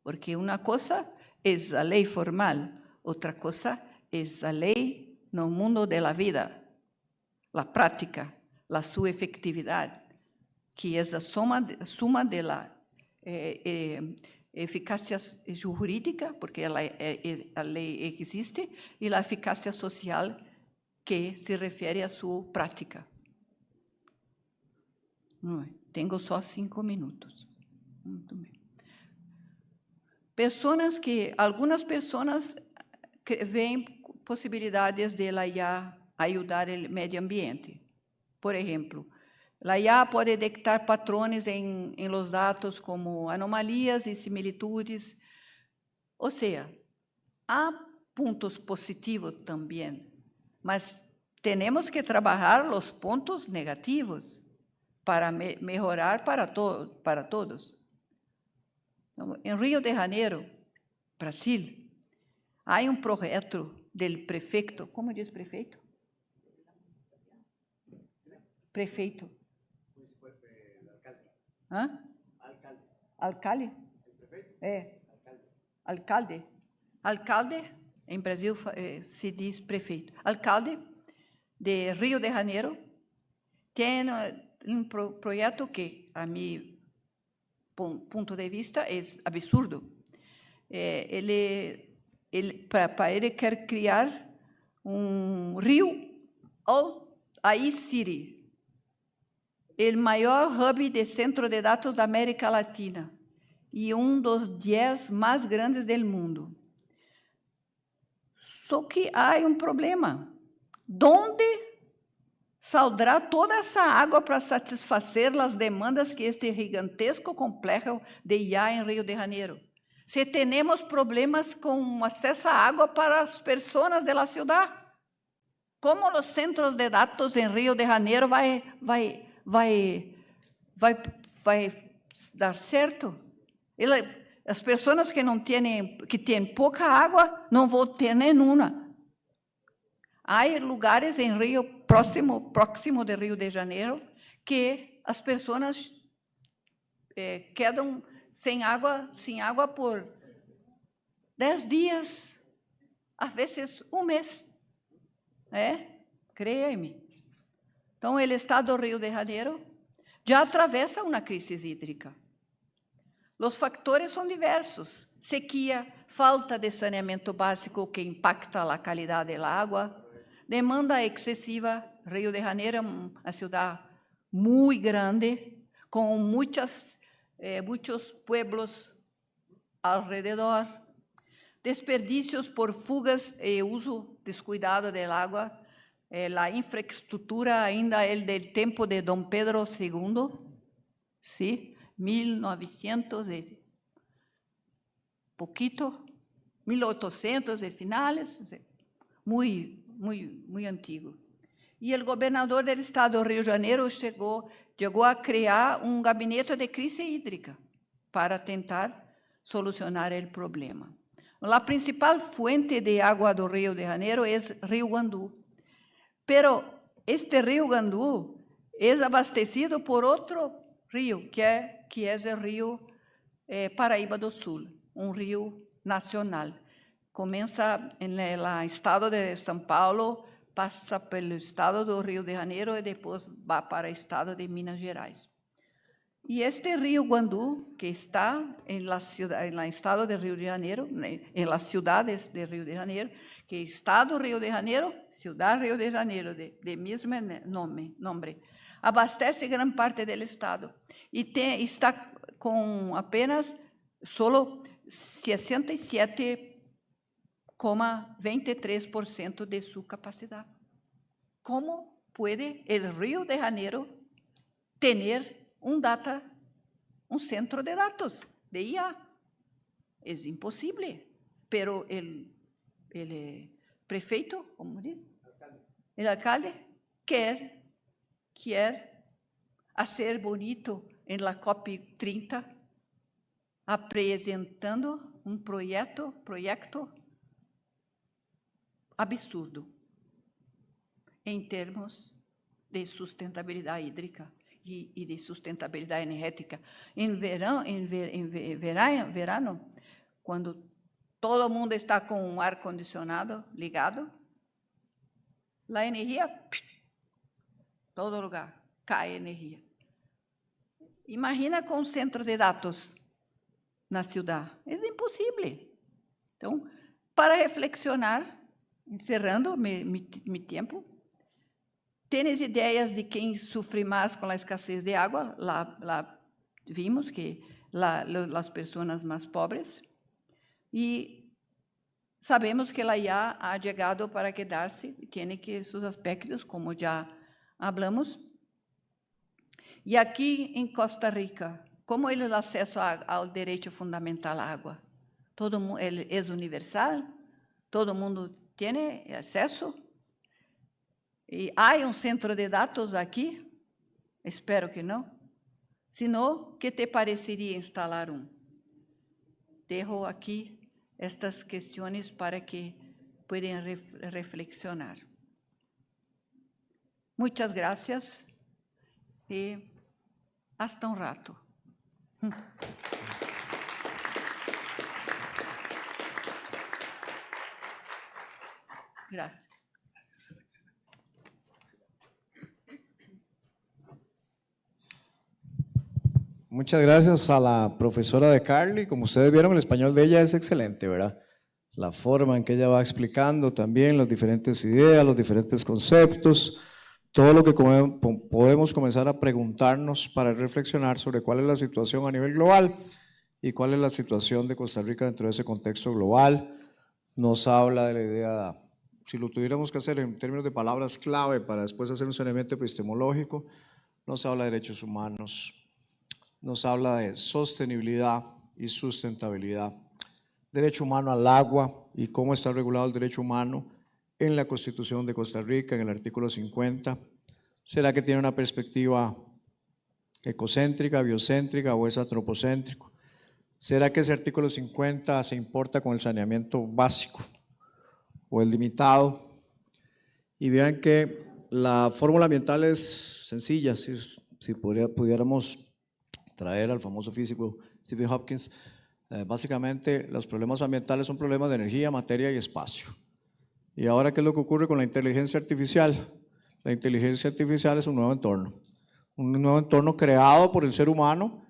porque uma coisa é a lei formal, outra coisa é a lei no mundo da vida, a prática, a sua efetividade, que é a suma da eficácia jurídica, porque a lei existe, e a eficácia social, que se refere à sua prática. Tenho só 5 minutos. Muito bem. Algumas pessoas veem possibilidades de la IA ajudar o meio ambiente. Por exemplo, a IA pode detectar patrões em los dados como anomalias e similitudes. Ou seja, há pontos positivos também, mas temos que trabalhar os pontos negativos para melhorar para todos. Em Rio de Janeiro, Brasil, há projeto do prefeito, como diz prefeito? Prefeito. Hã? Alcalde. Alcalde. Alcalde, em Brasil se diz prefeito. Alcalde de Rio de Janeiro tem projeto que, a meu ponto de vista, é absurdo. Para ele quer criar rio AI City, o maior hub de centro de dados da América Latina e dos 10 mais grandes do mundo. Só que há problema. Onde saldrá toda essa água para satisfazer as demandas que este gigantesco complexo de IA em Rio de Janeiro? Se temos problemas com acesso à água para as pessoas da cidade, como os centros de dados em Rio de Janeiro vai dar certo? As pessoas que têm pouca água não vão ter nenhuma. Há lugares em Rio próximo de Rio de Janeiro que as pessoas quedam sem água por 10 dias, às vezes mês. Creia-me. Então, o estado do Rio de Janeiro já atravessa uma crise hídrica. Os fatores são diversos: sequia, falta de saneamento básico que impacta a qualidade da água, demanda excessiva. Rio de Janeiro é uma cidade muito grande, com muitos pueblos alrededor, desperdícios por fugas e uso descuidado da água. A infraestrutura ainda é do tempo de Dom Pedro II, sim, 1900 e pouquito, 1800 e finales, muito antigo. E o governador do estado do Rio de Janeiro chegou a criar gabinete de crise hídrica para tentar solucionar o problema. A principal fonte de água do Rio de Janeiro é o Rio Guandu. Pero este rio Gandu é abastecido por outro rio, que é o rio Paraíba do Sul, rio nacional. Começa no estado de São Paulo, passa pelo estado do Rio de Janeiro e depois vai para o estado de Minas Gerais. E este rio Guandu, que está no estado de Rio de Janeiro, em las cidades de Rio de Janeiro, que estado Rio de Janeiro, cidade Rio de Janeiro, de mesmo nome, abastece grande parte do estado e está com apenas solo 67,23% de sua capacidade. Como pode o Rio de Janeiro ter centro de dados de IA? É impossível, pero o prefeito, como diz? O alcalde quer fazer bonito em la COP30, apresentando projeto absurdo em termos de sustentabilidade hídrica e de sustentabilidade energética. Em verano, quando todo mundo está com o ar-condicionado ligado, a energia, todo lugar, cai energia. Imagina com um centro de dados na cidade. É impossível. Então, para reflexionar, encerrando meu tempo, tens ideias de quem sofre mais com a escassez de água? Lá vimos que as pessoas mais pobres. E sabemos que a IA ha chegado para quedar-se, tem que seus aspectos, como já falamos. E aqui em Costa Rica, como é o acesso ao direito fundamental à água? Todo mundo é universal? Todo mundo tem acesso? E há centro de dados aqui? Espero que não. Se não, que te pareceria instalar Dejo aqui estas questões para que puedan reflexionar. Muitas gracias e hasta rato. Gracias. Muchas gracias a la profesora de Carly. Como ustedes vieron, el español de ella es excelente, ¿verdad? La forma en que ella va explicando también las diferentes ideas, los diferentes conceptos, todo lo que podemos comenzar a preguntarnos para reflexionar sobre cuál es la situación a nivel global y cuál es la situación de Costa Rica dentro de ese contexto global. Nos habla de la idea, si lo tuviéramos que hacer en términos de palabras clave para después hacer un saneamiento epistemológico, nos habla de derechos humanos, nos habla de sostenibilidad y sustentabilidad, derecho humano al agua y cómo está regulado el derecho humano en la Constitución de Costa Rica, en el artículo 50. ¿Será que tiene una perspectiva ecocéntrica, biocéntrica o es antropocéntrico? ¿Será que ese artículo 50 se importa con el saneamiento básico o el limitado? Y vean que la fórmula ambiental es sencilla, si pudiéramos traer al famoso físico Stephen Hopkins, básicamente los problemas ambientales son problemas de energía, materia y espacio. Y ahora, ¿qué es lo que ocurre con la inteligencia artificial? La inteligencia artificial es un nuevo entorno creado por el ser humano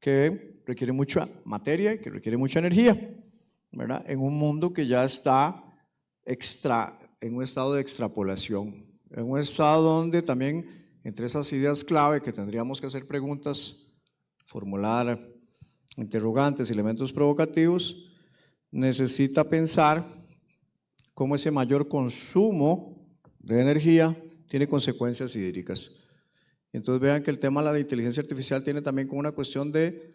que requiere mucha materia y que requiere mucha energía, ¿verdad? En un mundo que ya está en un estado de extrapolación, en un estado donde también entre esas ideas clave que tendríamos que hacer preguntas, formular interrogantes, elementos provocativos, necesita pensar cómo ese mayor consumo de energía tiene consecuencias hídricas. Entonces vean que el tema de la inteligencia artificial tiene también como una cuestión de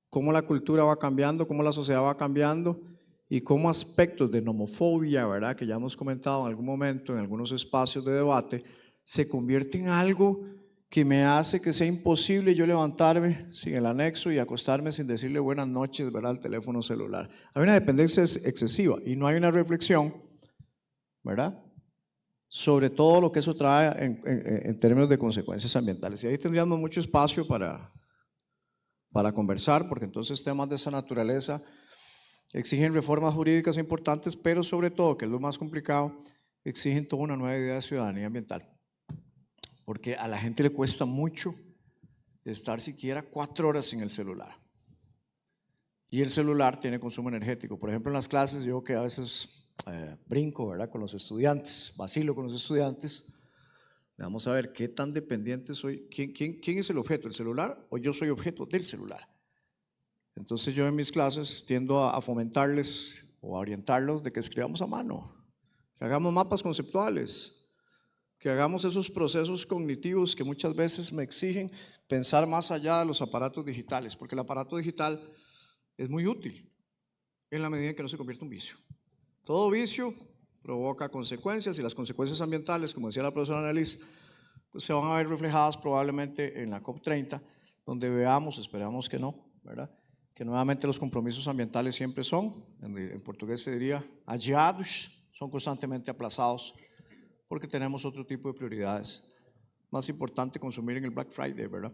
cómo la cultura va cambiando, cómo la sociedad va cambiando y cómo aspectos de nomofobia, ¿verdad?, que ya hemos comentado en algún momento en algunos espacios de debate, se convierte en algo que me hace que sea imposible yo levantarme sin el anexo y acostarme sin decirle buenas noches, ¿verdad?, al teléfono celular. Hay una dependencia excesiva y no hay una reflexión, ¿verdad?, sobre todo lo que eso trae en términos de consecuencias ambientales. Y ahí tendríamos mucho espacio para conversar, porque entonces temas de esa naturaleza exigen reformas jurídicas importantes, pero sobre todo, que es lo más complicado, exigen toda una nueva idea de ciudadanía ambiental. Porque a la gente le cuesta mucho estar siquiera 4 horas sin el celular. Y el celular tiene consumo energético. Por ejemplo, en las clases yo que a veces brinco, ¿verdad?, con los estudiantes, vacilo con los estudiantes, vamos a ver qué tan dependiente soy. ¿Quién es el objeto? ¿El celular o yo soy objeto del celular? Entonces yo en mis clases tiendo a fomentarles o a orientarlos de que escribamos a mano, que hagamos mapas conceptuales, que hagamos esos procesos cognitivos que muchas veces me exigen pensar más allá de los aparatos digitales, porque el aparato digital es muy útil en la medida en que no se convierte en un vicio. Todo vicio provoca consecuencias y las consecuencias ambientales, como decía la profesora Annelies, pues se van a ver reflejadas probablemente en la COP30, donde veamos, esperamos que no, ¿verdad?, que nuevamente los compromisos ambientales siempre son, en portugués se diría, adiados, son constantemente aplazados, porque tenemos otro tipo de prioridades. Más importante consumir en el Black Friday, ¿verdad?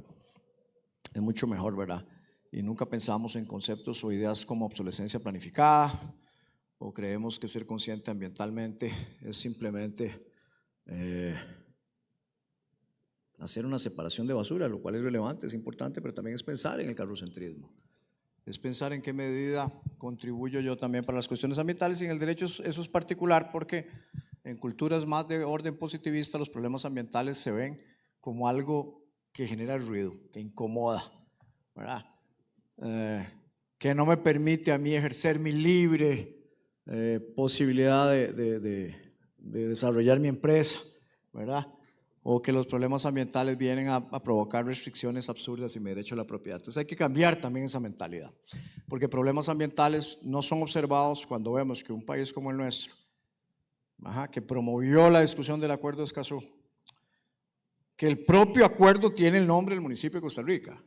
Es mucho mejor, ¿verdad? Y nunca pensamos en conceptos o ideas como obsolescencia planificada, o creemos que ser consciente ambientalmente es simplemente hacer una separación de basura, lo cual es relevante, es importante, pero también es pensar en el carrocentrismo. Es pensar en qué medida contribuyo yo también para las cuestiones ambientales, y en el derecho eso es particular porque en culturas más de orden positivista los problemas ambientales se ven como algo que genera ruido, que incomoda, ¿verdad? Que no me permite a mí ejercer mi libre posibilidad de desarrollar mi empresa, ¿verdad? O que los problemas ambientales vienen a provocar restricciones absurdas y mi derecho a la propiedad. Entonces hay que cambiar también esa mentalidad, porque problemas ambientales no son observados cuando vemos que un país como el nuestro, que promovió la discusión del Acuerdo de Escazú, que el propio acuerdo tiene el nombre del municipio de Costa Rica,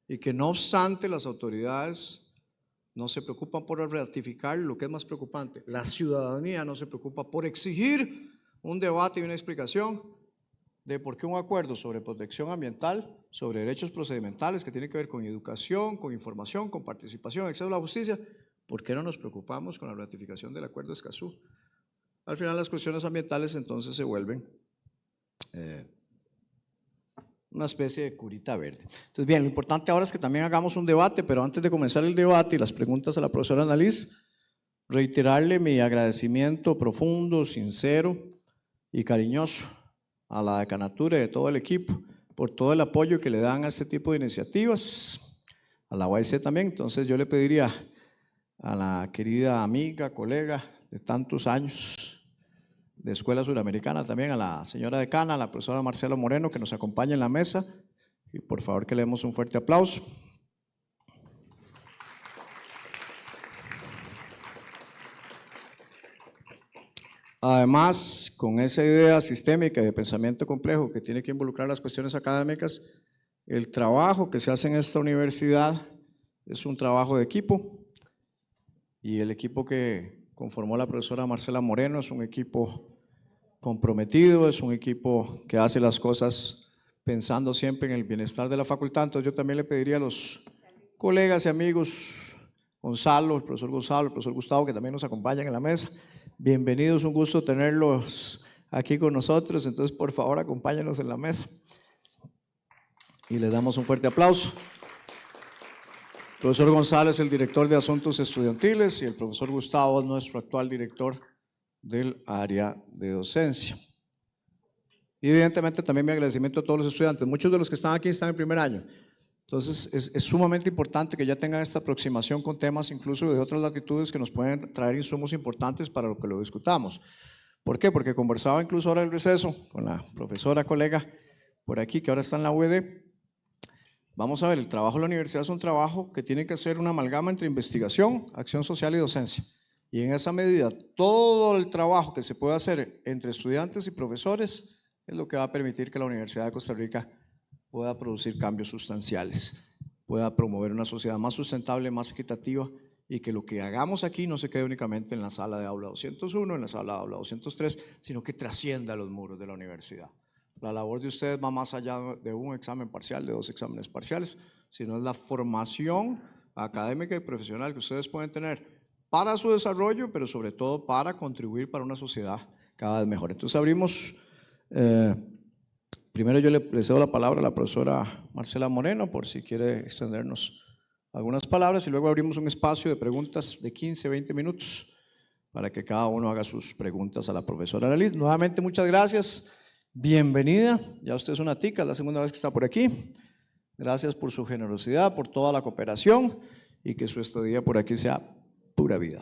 y que no obstante las autoridades no se preocupan por ratificar. Lo que es más preocupante, la ciudadanía no se preocupa por exigir un debate y una explicación de por qué un acuerdo sobre protección ambiental, sobre derechos procedimentales que tiene que ver con educación, con información, con participación, acceso a la justicia, ¿por qué no nos preocupamos con la ratificación del Acuerdo de Escazú? Al final las cuestiones ambientales entonces se vuelven una especie de curita verde. Entonces, bien, lo importante ahora es que también hagamos un debate, pero antes de comenzar el debate y las preguntas a la profesora Annalise, reiterarle mi agradecimiento profundo, sincero y cariñoso a la decanatura y a todo el equipo por todo el apoyo que le dan a este tipo de iniciativas, a la UAIC también. Entonces yo le pediría a la querida amiga, colega de tantos años de Escuela Suramericana, también a la señora decana, a la profesora Marcela Moreno, que nos acompañe en la mesa, y por favor que le demos un fuerte aplauso. Además, con esa idea sistémica y de pensamiento complejo que tiene que involucrar las cuestiones académicas, el trabajo que se hace en esta universidad es un trabajo de equipo, y el equipo que conformó la profesora Marcela Moreno es un equipo comprometido, es un equipo que hace las cosas pensando siempre en el bienestar de la facultad. Entonces yo también le pediría a los colegas y amigos, Gonzalo, el profesor Gustavo, que también nos acompañan en la mesa, bienvenidos, un gusto tenerlos aquí con nosotros. Entonces por favor acompáñenos en la mesa y les damos un fuerte aplauso. El profesor González es el director de Asuntos Estudiantiles y el profesor Gustavo es nuestro actual director del área de docencia. Y evidentemente también mi agradecimiento a todos los estudiantes. Muchos de los que están aquí están en primer año. Entonces es sumamente importante que ya tengan esta aproximación con temas incluso de otras latitudes que nos pueden traer insumos importantes para lo que lo discutamos. ¿Por qué? Porque conversaba incluso ahora en el receso con la profesora colega por aquí que ahora está en la UED. Vamos a ver, el trabajo de la universidad es un trabajo que tiene que ser una amalgama entre investigación, acción social y docencia. Y en esa medida, todo el trabajo que se puede hacer entre estudiantes y profesores es lo que va a permitir que la Universidad de Costa Rica pueda producir cambios sustanciales, pueda promover una sociedad más sustentable, más equitativa, y que lo que hagamos aquí no se quede únicamente en la sala de aula 201, en la sala de aula 203, sino que trascienda los muros de la universidad. La labor de ustedes va más allá de un examen parcial, de 2 exámenes parciales, sino es la formación académica y profesional que ustedes pueden tener para su desarrollo, pero sobre todo para contribuir para una sociedad cada vez mejor. Entonces abrimos, primero yo le cedo la palabra a la profesora Marcela Moreno por si quiere extendernos algunas palabras, y luego abrimos un espacio de preguntas de 15, 20 minutos para que cada uno haga sus preguntas a la profesora Annalise. Nuevamente muchas gracias, bienvenida, ya usted es una tica, es la segunda vez que está por aquí. Gracias por su generosidad, por toda la cooperación, y que su estadía por aquí sea pura vida.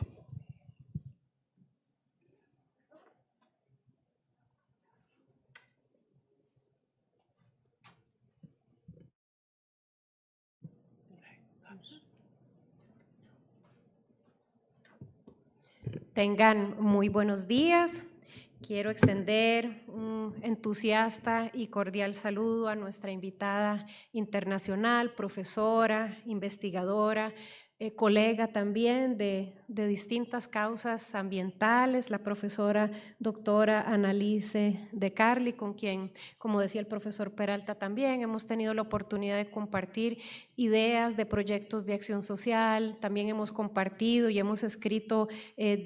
Tengan muy buenos días. Quiero extender un entusiasta y cordial saludo a nuestra invitada internacional, profesora, investigadora, colega también de distintas causas ambientales, la profesora doctora Annalise de Carli, con quien, como decía el profesor Peralta también, hemos tenido la oportunidad de compartir ideas de proyectos de acción social. También hemos compartido y hemos escrito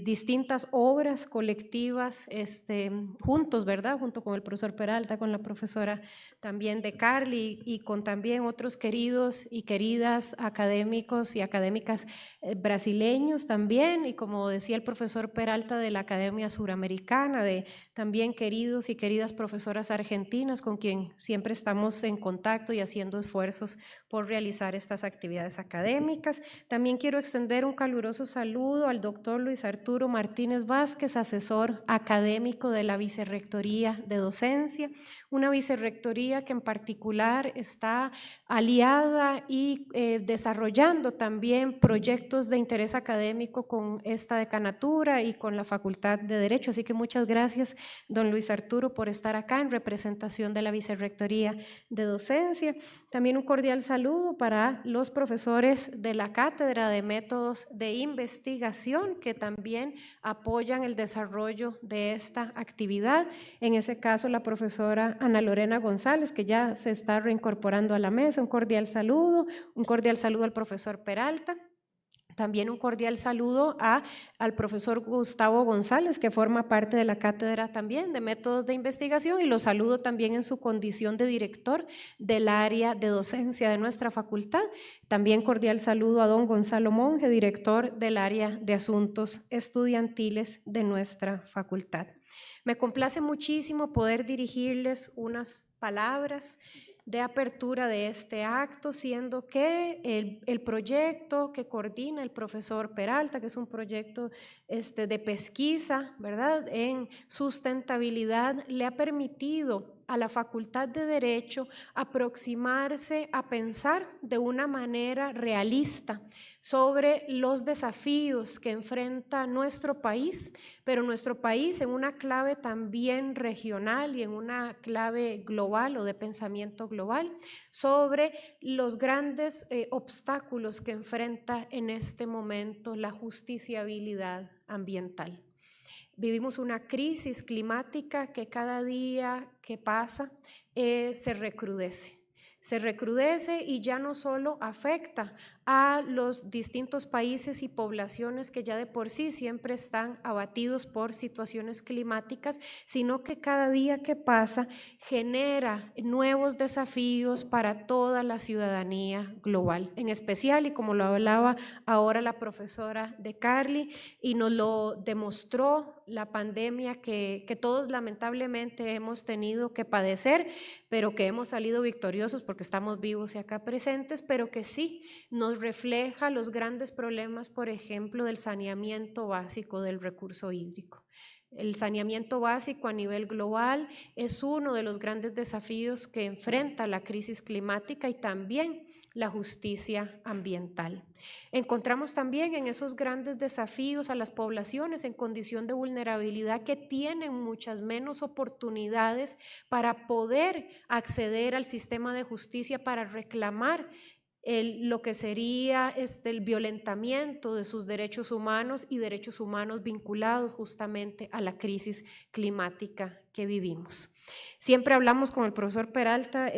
distintas obras colectivas juntos, ¿verdad? Junto con el profesor Peralta, con la profesora también de Carli y con también otros queridos y queridas académicos y académicas brasileños también, y como decía el profesor Peralta, de la Academia Suramericana, de también queridos y queridas profesoras argentinas con quien siempre estamos en contacto y haciendo esfuerzos por realizar estas actividades académicas. También quiero extender un caluroso saludo al doctor Luis Arturo Martínez Vázquez, asesor académico de la Vicerrectoría de Docencia, una vicerrectoría que en particular está aliada y desarrollando también proyectos de interés académico con esta decanatura y con la Facultad de Derecho. Así que muchas gracias, don Luis Arturo, por estar acá en representación de la Vicerrectoría de Docencia. También un cordial saludo para los profesores de la Cátedra de Métodos de Investigación que también apoyan el desarrollo de esta actividad. En ese caso, la profesora Ana Lorena González, que ya se está reincorporando a la mesa. Un cordial saludo al profesor Peralta. También un cordial saludo al profesor Gustavo González, que forma parte de la cátedra también de métodos de investigación, y lo saludo también en su condición de director del área de docencia de nuestra facultad. También cordial saludo a don Gonzalo Monge, director del área de asuntos estudiantiles de nuestra facultad. Me complace muchísimo poder dirigirles unas palabras de apertura de este acto, siendo que el proyecto que coordina el profesor Peralta, que es un proyecto de pesquisa, ¿verdad?, en sustentabilidad, le ha permitido a la Facultad de Derecho aproximarse a pensar de una manera realista sobre los desafíos que enfrenta nuestro país, pero nuestro país en una clave también regional y en una clave global o de pensamiento global, sobre los grandes obstáculos que enfrenta en este momento la justiciabilidad ambiental. Vivimos una crisis climática que cada día que pasa se recrudece y ya no solo afecta a los distintos países y poblaciones que ya de por sí siempre están abatidos por situaciones climáticas, sino que cada día que pasa genera nuevos desafíos para toda la ciudadanía global, en especial, y como lo hablaba ahora la profesora de Carly, y nos lo demostró la pandemia que todos lamentablemente hemos tenido que padecer, pero que hemos salido victoriosos porque estamos vivos y acá presentes, pero que sí nos refleja los grandes problemas, por ejemplo, del saneamiento básico del recurso hídrico. El saneamiento básico a nivel global es uno de los grandes desafíos que enfrenta la crisis climática y también la justicia ambiental. Encontramos también en esos grandes desafíos a las poblaciones en condición de vulnerabilidad que tienen muchas menos oportunidades para poder acceder al sistema de justicia para reclamar lo que sería el violentamiento de sus derechos humanos y derechos humanos vinculados justamente a la crisis climática que vivimos. Siempre hablamos con el profesor Peralta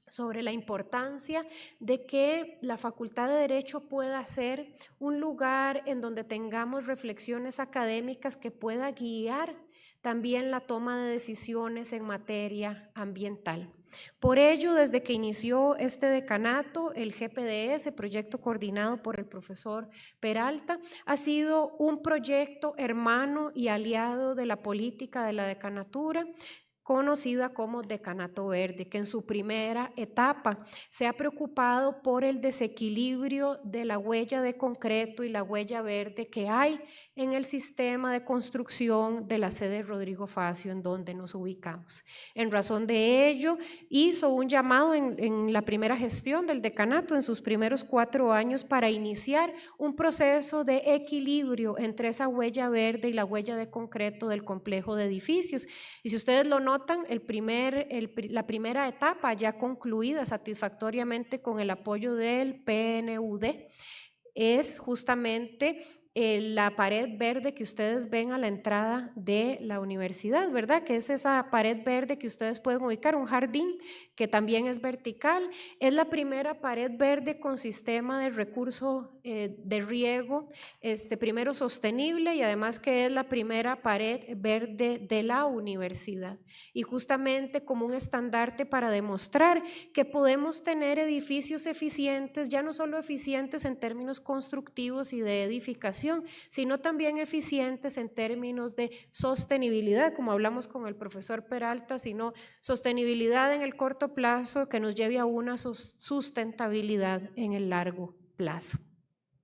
sobre la importancia de que la Facultad de Derecho pueda ser un lugar en donde tengamos reflexiones académicas que pueda guiar también la toma de decisiones en materia ambiental. Por ello, desde que inició este decanato, el GPDS, proyecto coordinado por el profesor Peralta, ha sido un proyecto hermano y aliado de la política de la decanatura, conocida como Decanato Verde, que en su primera etapa se ha preocupado por el desequilibrio de la huella de concreto y la huella verde que hay en el sistema de construcción de la sede Rodrigo Facio, en donde nos ubicamos. En razón de ello, hizo un llamado en la primera gestión del decanato, en sus primeros 4 años, para iniciar un proceso de equilibrio entre esa huella verde y la huella de concreto del complejo de edificios. Y si ustedes lo notan, la primera etapa ya concluida satisfactoriamente con el apoyo del PNUD es justamente la pared verde que ustedes ven a la entrada de la universidad, ¿verdad? Que es esa pared verde que ustedes pueden ubicar, un jardín que también es vertical. Es la primera pared verde con sistema de recurso de riego, primero sostenible, y además que es la primera pared verde de la universidad. Y justamente como un estandarte para demostrar que podemos tener edificios eficientes, ya no solo eficientes en términos constructivos y de edificación, sino también eficientes en términos de sostenibilidad, como hablamos con el profesor Peralta, sino sostenibilidad en el corto plazo que nos lleve a una sustentabilidad en el largo plazo.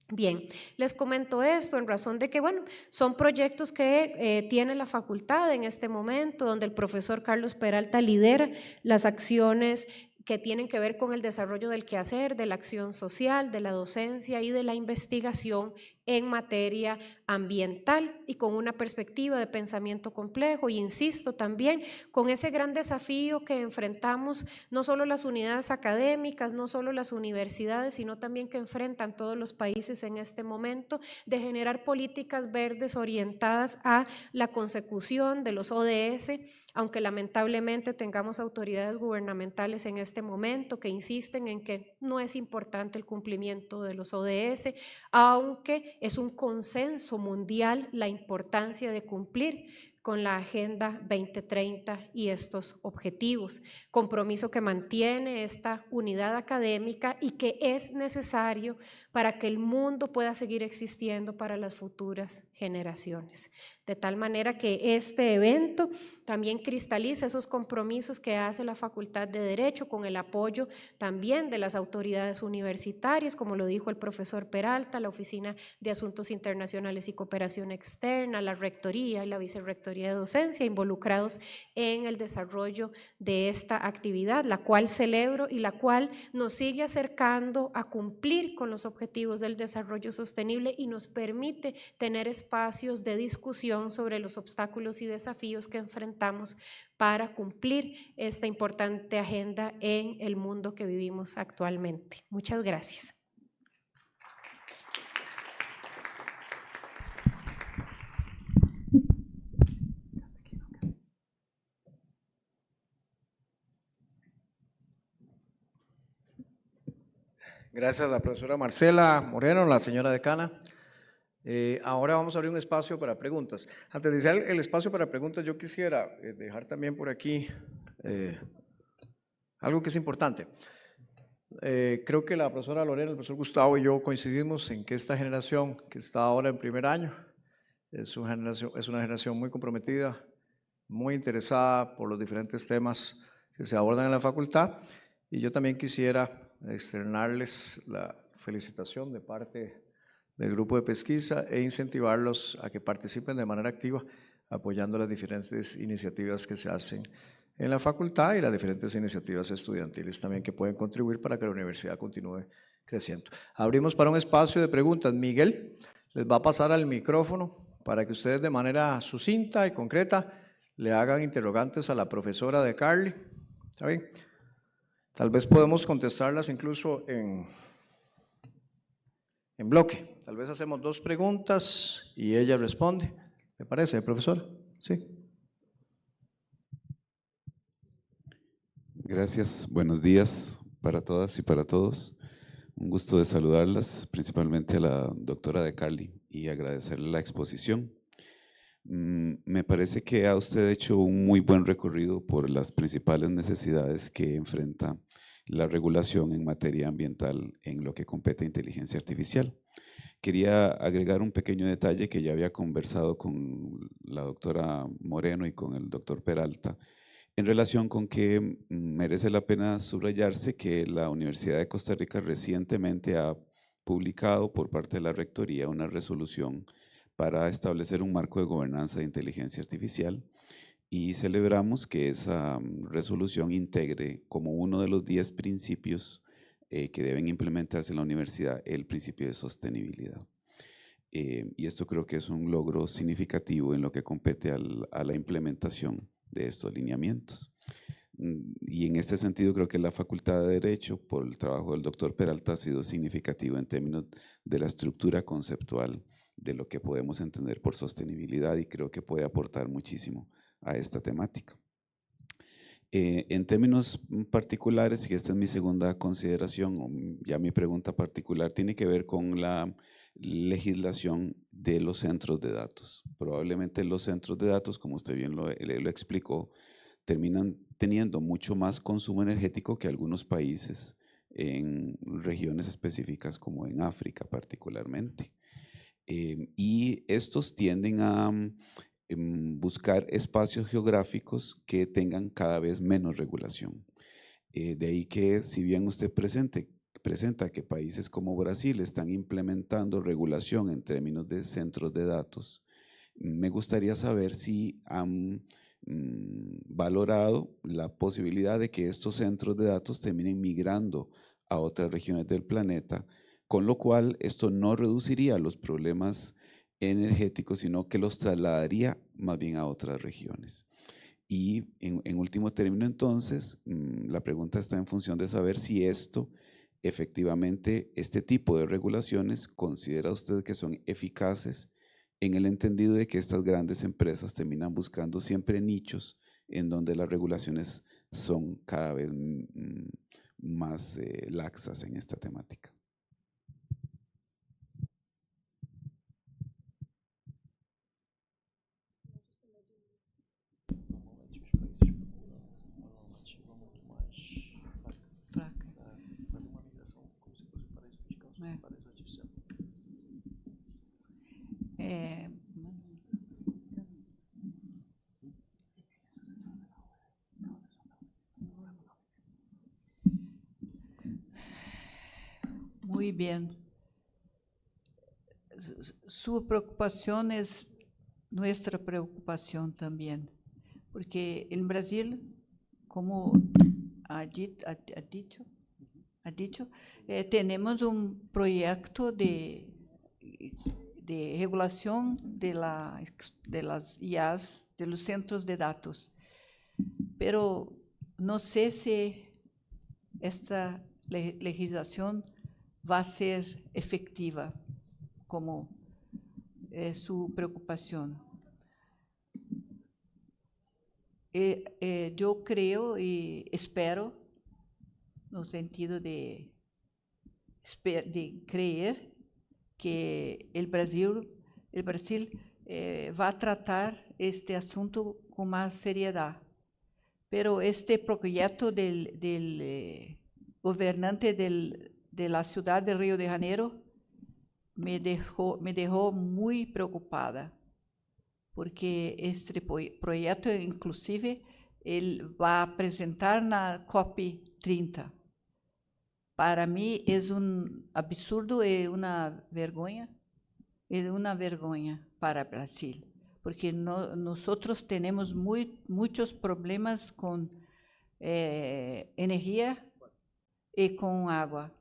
Bien, les comento esto en razón de que, bueno, son proyectos que tiene la facultad en este momento, donde el profesor Carlos Peralta lidera las acciones que tienen que ver con el desarrollo del quehacer, de la acción social, de la docencia y de la investigación en materia ambiental y con una perspectiva de pensamiento complejo. Y insisto también con ese gran desafío que enfrentamos no solo las unidades académicas, no solo las universidades, sino también que enfrentan todos los países en este momento, de generar políticas verdes orientadas a la consecución de los ODS, aunque lamentablemente tengamos autoridades gubernamentales en este momento que insisten en que no es importante el cumplimiento de los ODS, aunque es un consenso mundial la importancia de cumplir con la Agenda 2030 y estos objetivos, compromiso que mantiene esta unidad académica y que es necesario para que el mundo pueda seguir existiendo para las futuras generaciones. De tal manera que este evento también cristaliza esos compromisos que hace la Facultad de Derecho con el apoyo también de las autoridades universitarias, como lo dijo el profesor Peralta, la Oficina de Asuntos Internacionales y Cooperación Externa, la Rectoría y la Vicerrectoría de Docencia, involucrados en el desarrollo de esta actividad, la cual celebro y la cual nos sigue acercando a cumplir con los objetivos del desarrollo sostenible y nos permite tener espacios de discusión sobre los obstáculos y desafíos que enfrentamos para cumplir esta importante agenda en el mundo que vivimos actualmente. Muchas gracias. Gracias a la profesora Marcela Moreno, la señora decana. Ahora vamos a abrir un espacio para preguntas. Antes de iniciar el espacio para preguntas, yo quisiera dejar también por aquí algo que es importante. Creo que la profesora Lorena, el profesor Gustavo y yo coincidimos en que esta generación que está ahora en primer año es una generación muy comprometida, muy interesada por los diferentes temas que se abordan en la facultad, y yo también quisiera externarles la felicitación de parte del grupo de pesquisa e incentivarlos a que participen de manera activa apoyando las diferentes iniciativas que se hacen en la facultad y las diferentes iniciativas estudiantiles también que pueden contribuir para que la universidad continúe creciendo. Abrimos para un espacio de preguntas. Miguel les va a pasar al micrófono para que ustedes de manera sucinta y concreta le hagan interrogantes a la profesora de Carly. ¿Está bien? Tal vez podemos contestarlas incluso en bloque. Tal vez hacemos 2 preguntas y ella responde. ¿Me parece, profesor? Sí. Gracias. Buenos días para todas y para todos. Un gusto de saludarlas, principalmente a la doctora de Carly, y agradecerle la exposición. Me parece que ha usted hecho un muy buen recorrido por las principales necesidades que enfrenta la regulación en materia ambiental en lo que compete a inteligencia artificial. Quería agregar un pequeño detalle que ya había conversado con la doctora Moreno y con el doctor Peralta, en relación con que merece la pena subrayarse que la Universidad de Costa Rica recientemente ha publicado por parte de la Rectoría una resolución para establecer un marco de gobernanza de inteligencia artificial, y celebramos que esa resolución integre como uno de los 10 principios que deben implementarse en la universidad el principio de sostenibilidad. Y esto creo que es un logro significativo en lo que compete a la implementación de estos lineamientos. Y en este sentido creo que la Facultad de Derecho, por el trabajo del doctor Peralta, ha sido significativo en términos de la estructura conceptual de lo que podemos entender por sostenibilidad, y creo que puede aportar muchísimo a esta temática. En términos particulares, y esta es mi segunda consideración, o ya mi pregunta particular, tiene que ver con la legislación de los centros de datos. Probablemente los centros de datos, como usted bien lo explicó, terminan teniendo mucho más consumo energético que algunos países en regiones específicas como en África particularmente. Y estos tienden a buscar espacios geográficos que tengan cada vez menos regulación. De ahí que, si bien usted presenta que países como Brasil están implementando regulación en términos de centros de datos, me gustaría saber si han valorado la posibilidad de que estos centros de datos terminen migrando a otras regiones del planeta con lo cual esto no reduciría los problemas energéticos, sino que los trasladaría más bien a otras regiones. Y en último término, entonces, la pregunta está en función de saber si esto, efectivamente, este tipo de regulaciones, ¿considera usted que son eficaces en el entendido de que estas grandes empresas terminan buscando siempre nichos en donde las regulaciones son cada vez más laxas en esta temática? Muy bien. Su preocupación es nuestra preocupación también, porque en Brasil, como ha dicho, tenemos un proyecto de regulación de las IAs, de los centros de datos, pero no sé si esta legislación va a ser efectiva, como su preocupación. Yo creo y espero, no sentido de creer, que el Brasil va a tratar este asunto con más seriedad. Pero este proyecto del gobernante de la ciudad de Río de Janeiro me dejó muy preocupada, porque este proyecto, inclusive, él va a presentar na COP30. Para mí es un absurdo y una vergüenza para Brasil, porque nosotros tenemos muchos problemas con energía y con agua.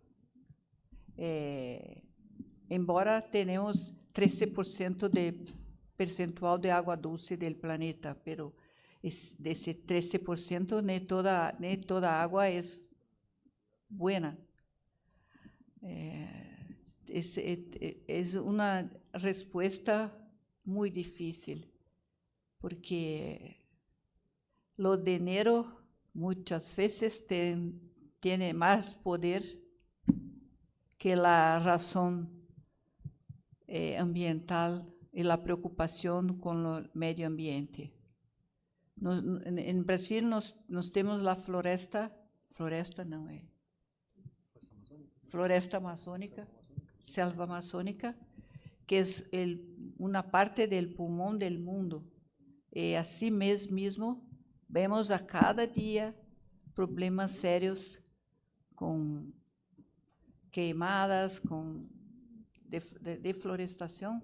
Embora tenemos 13% de percentual de agua dulce del planeta, pero de ese 13% ni toda agua es buena. Es una respuesta muy difícil, porque lo dinero muchas veces tiene más poder que la razón ambiental y la preocupación con el medio ambiente. En Brasil nos tenemos la floresta amazónica, selva amazónica, que es una parte del pulmón del mundo. Y así mismo vemos a cada día problemas serios con queimadas, con deforestación.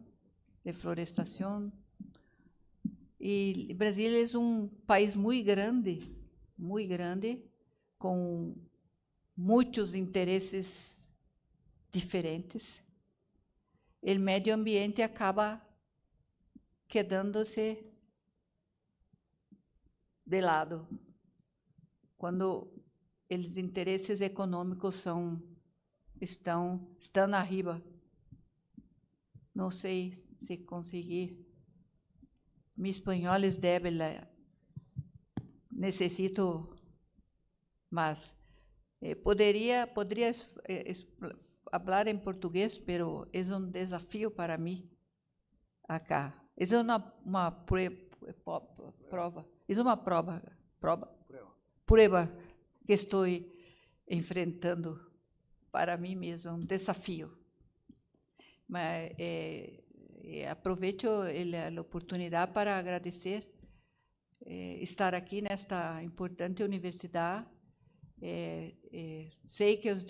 Y Brasil es un país muy grande, con muchos intereses diferentes. El medio ambiente acaba quedándose de lado cuando os interesses econômicos estão arriba. Não sei se conseguir. Mi espanhol é débil, necessito mais. Poderia falar em português, pero é desafio para mim acá. É uma prova. É uma prueba que estou enfrentando para mim mesmo, desafio. Mas aproveito a oportunidade para agradecer estar aqui nesta importante universidade. Sei que os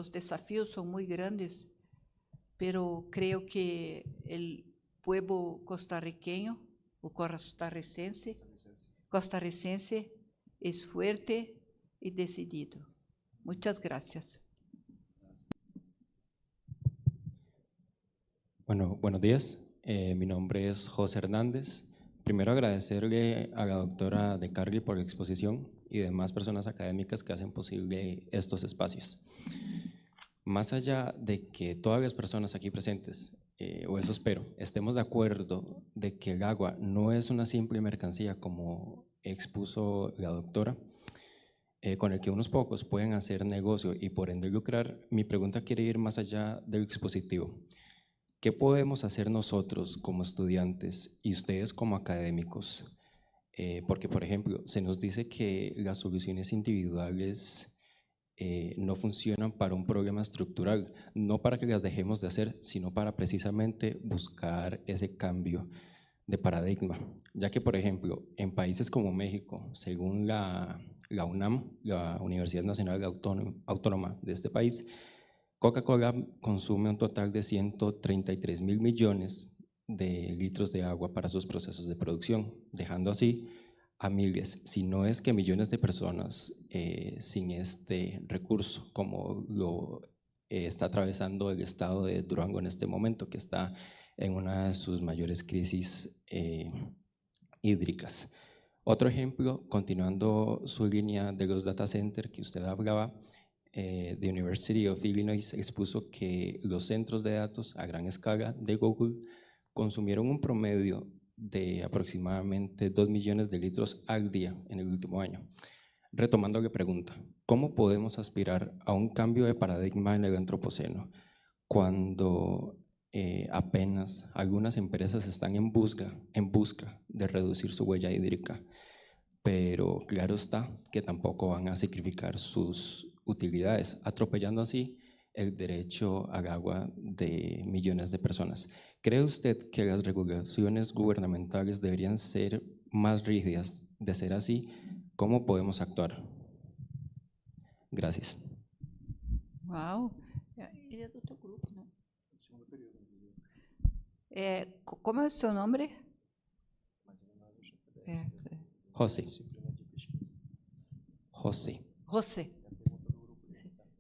desafios são muito grandes, pero creo que o pueblo costarricense es fuerte y decidido. Muchas gracias. Bueno, buenos días. Mi nombre es José Hernández. Primero agradecerle a la doctora De Carli por la exposición y demás personas académicas que hacen posible estos espacios. Más allá de que todas las personas aquí presentes, o eso espero, estemos de acuerdo de que el agua no es una simple mercancía como expuso la doctora, con el que unos pocos pueden hacer negocio y por ende lucrar, mi pregunta quiere ir más allá del expositivo. ¿Qué podemos hacer nosotros como estudiantes y ustedes como académicos? Porque, por ejemplo, se nos dice que las soluciones individuales no funcionan para un problema estructural, no para que las dejemos de hacer, sino para precisamente buscar ese cambio de paradigma, ya que, por ejemplo, en países como México, según la UNAM, la Universidad Nacional Autónoma de este país, Coca-Cola consume un total de 133.000 millones de litros de agua para sus procesos de producción, dejando así a miles, si no es que millones de personas sin este recurso, como lo está atravesando el estado de Durango en este momento, que está en una de sus mayores crisis hídricas. Otro ejemplo, continuando su línea de los data centers que usted hablaba, the University of Illinois expuso que los centros de datos a gran escala de Google consumieron un promedio de aproximadamente 2 millones de litros al día en el último año. Retomando la pregunta, ¿cómo podemos aspirar a un cambio de paradigma en el antropoceno cuando apenas algunas empresas están en busca de reducir su huella hídrica? Pero claro está que tampoco van a sacrificar sus utilidades, atropellando así el derecho al agua de millones de personas. ¿Cree usted que las regulaciones gubernamentales deberían ser más rígidas? De ser así, ¿cómo podemos actuar? Gracias. Uau! Ele é do teu grupo, né? Como é o seu nome? José. José. José.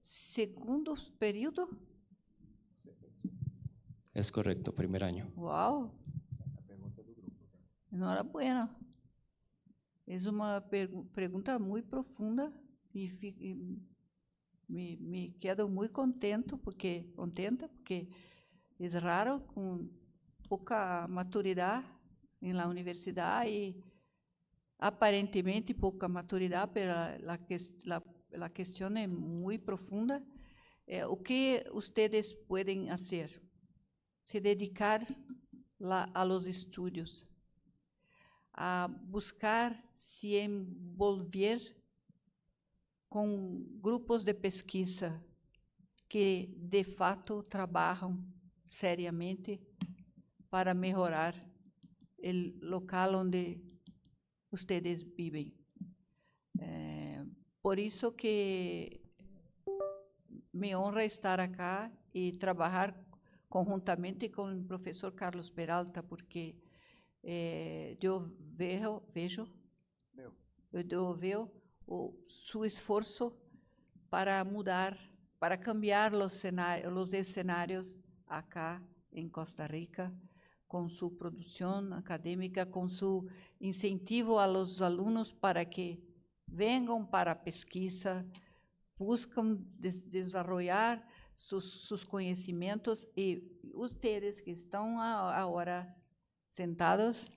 Segundo período? Es correcto, primer año. Uau! Enhorabuena. É uma pergunta muito profunda e me quedo muito contenta porque é raro com pouca maturidade na universidade e aparentemente pouca maturidade, mas a questão é muito profunda. O que vocês podem fazer? Se dedicar a los estudos, a buscar se envolver com grupos de pesquisa que, de fato, trabalham seriamente para melhorar o local onde vocês vivem. Por isso que me honra estar aqui e trabalhar conjuntamente com o professor Carlos Peralta, porque eu vejo seu esforço para mudar, para cambiar os cenários acá em Costa Rica, com sua produção acadêmica, com seu incentivo a los alunos para que venham para a pesquisa, buscam desenvolver seus conhecimentos e vocês que estão agora sentados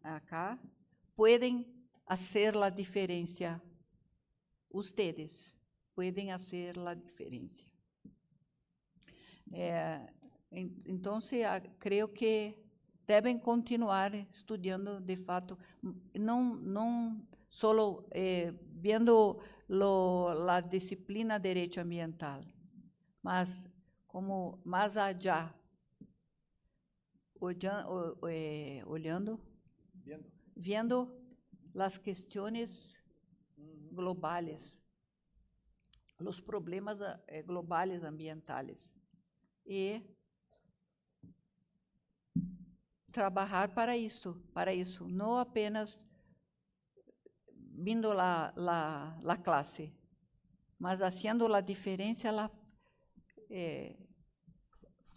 acá podem fazer a diferença. Vocês podem fazer a diferença. Então, creio que devem continuar estudando de fato, não só vendo a disciplina de direito ambiental, mas como mais allá, vendo as questões globais, os problemas globais ambientais e trabalhar para isso, não apenas vindo a classe, mas fazendo a diferença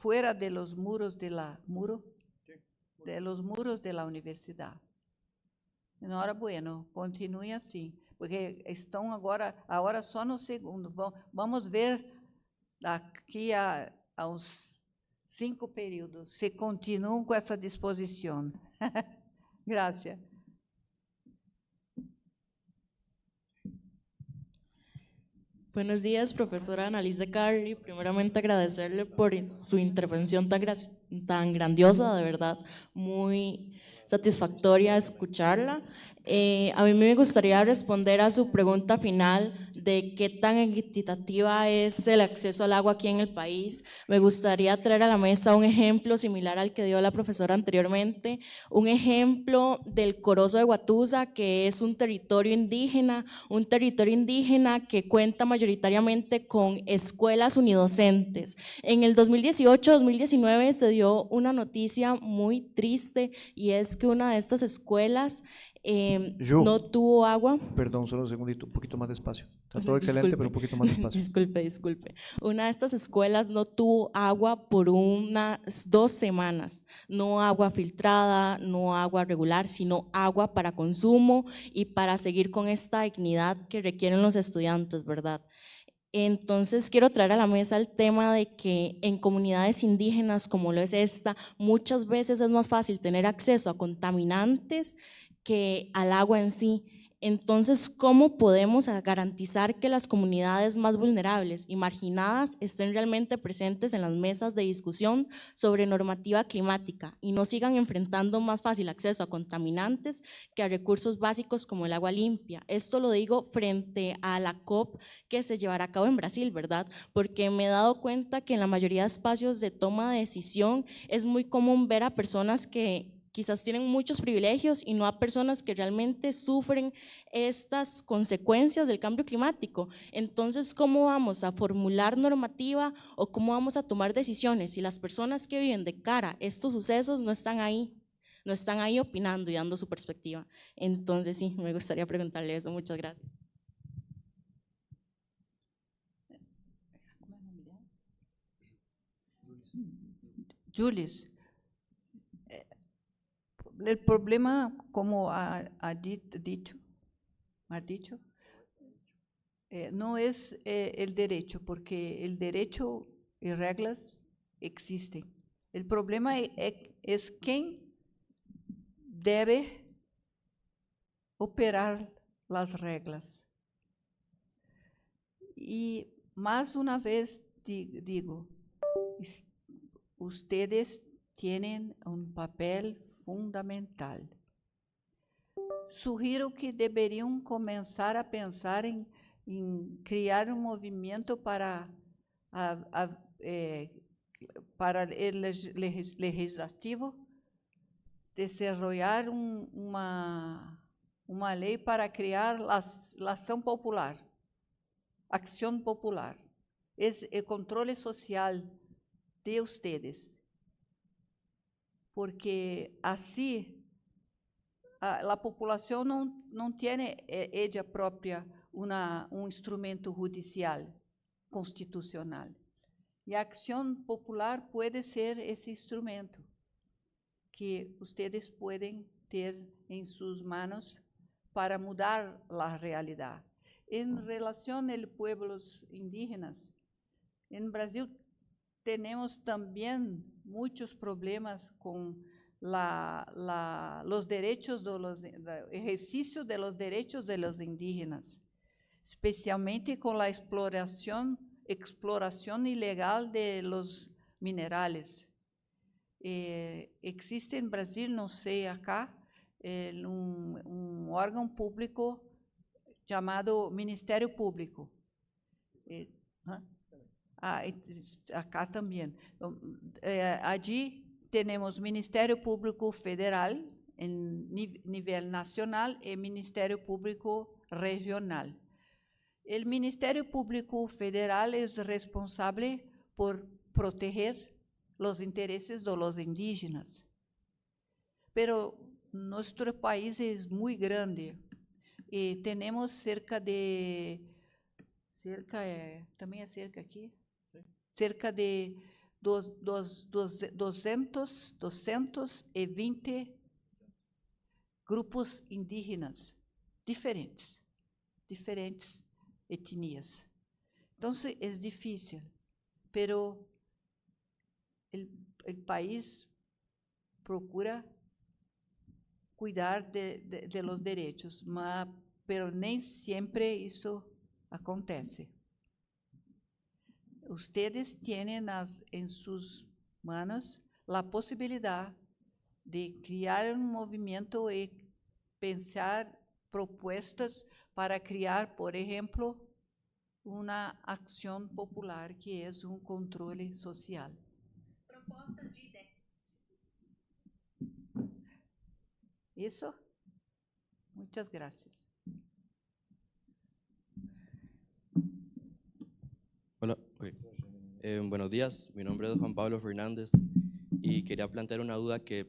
fuera de los muros de la universidad. Enhorabuena, continue assim, porque estão agora só no segundo. Vamos ver daqui a uns 5 períodos se continuam com essa disposição. Gracias. Buenos días, profesora Annalise Carli. Primeramente agradecerle por su intervención tan grandiosa, de verdad, muy satisfactoria escucharla. A mí me gustaría responder a su pregunta final de qué tan equitativa es el acceso al agua aquí en el país. Me gustaría traer a la mesa un ejemplo similar al que dio la profesora anteriormente, un ejemplo del Corozo de Guatusa, que es un territorio indígena que cuenta mayoritariamente con escuelas unidocentes. En el 2018-2019 se dio una noticia muy triste, y es que una de estas escuelas no tuvo agua. Perdón, solo un segundito, un poquito más despacio. Está todo excelente, pero un poquito más despacio. Disculpe. Una de estas escuelas no tuvo agua por unas 2 semanas. No agua filtrada, no agua regular, sino agua para consumo y para seguir con esta dignidad que requieren los estudiantes, ¿verdad? Entonces quiero traer a la mesa el tema de que en comunidades indígenas como lo es esta, muchas veces es más fácil tener acceso a contaminantes que al agua en sí. Entonces, ¿cómo podemos garantizar que las comunidades más vulnerables y marginadas estén realmente presentes en las mesas de discusión sobre normativa climática y no sigan enfrentando más fácil acceso a contaminantes que a recursos básicos como el agua limpia? Esto lo digo frente a la COP que se llevará a cabo en Brasil, ¿verdad? Porque me he dado cuenta que en la mayoría de espacios de toma de decisión es muy común ver a personas que quizás tienen muchos privilegios y no a personas que realmente sufren estas consecuencias del cambio climático. Entonces, ¿cómo vamos a formular normativa o cómo vamos a tomar decisiones si las personas que viven de cara a estos sucesos no están ahí opinando y dando su perspectiva? Entonces, sí, me gustaría preguntarle eso. Muchas gracias. Julis, el problema, como ha dicho, no es el derecho, porque el derecho y reglas existen. El problema es quién debe operar las reglas. Y más una vez digo, ustedes tienen un papel fundamental. Sugiro que deveriam começar a pensar em criar um movimento para o legislativo desenvolver uma lei para criar a ação popular, ação popular, o controle social de ustedes. Porque assim a população não tem ela própria instrumento judicial constitucional. E a ação popular pode ser esse instrumento que vocês podem ter em suas mãos para mudar a realidade. Em relação aos pueblos indígenas, em Brasil temos também muitos problemas com los derechos, el ejercicio de los derechos de los indígenas, especialmente con la exploración ilegal de los minerales. Existe en Brasil, no sé acá, un órgano público llamado Ministério Público. Acá también. Allí tenemos Ministério Público Federal en nivel nacional y Ministério Público Regional. El Ministério Público Federal es responsable por proteger los intereses de los indígenas. Pero nuestro país es muy grande y tenemos también es cerca aquí, cerca de 220 grupos indígenas diferentes etnias. Entonces, es difícil, pero el país procura cuidar de los derechos, pero nem siempre eso acontece. Ustedes tienen en sus manos la posibilidad de crear un movimiento y pensar propuestas para crear, por ejemplo, una acción popular que es un control social. Propostas de ideia. ¿Eso? Muchas gracias. Hola, buenos días, mi nombre es Juan Pablo Fernández y quería plantear una duda que,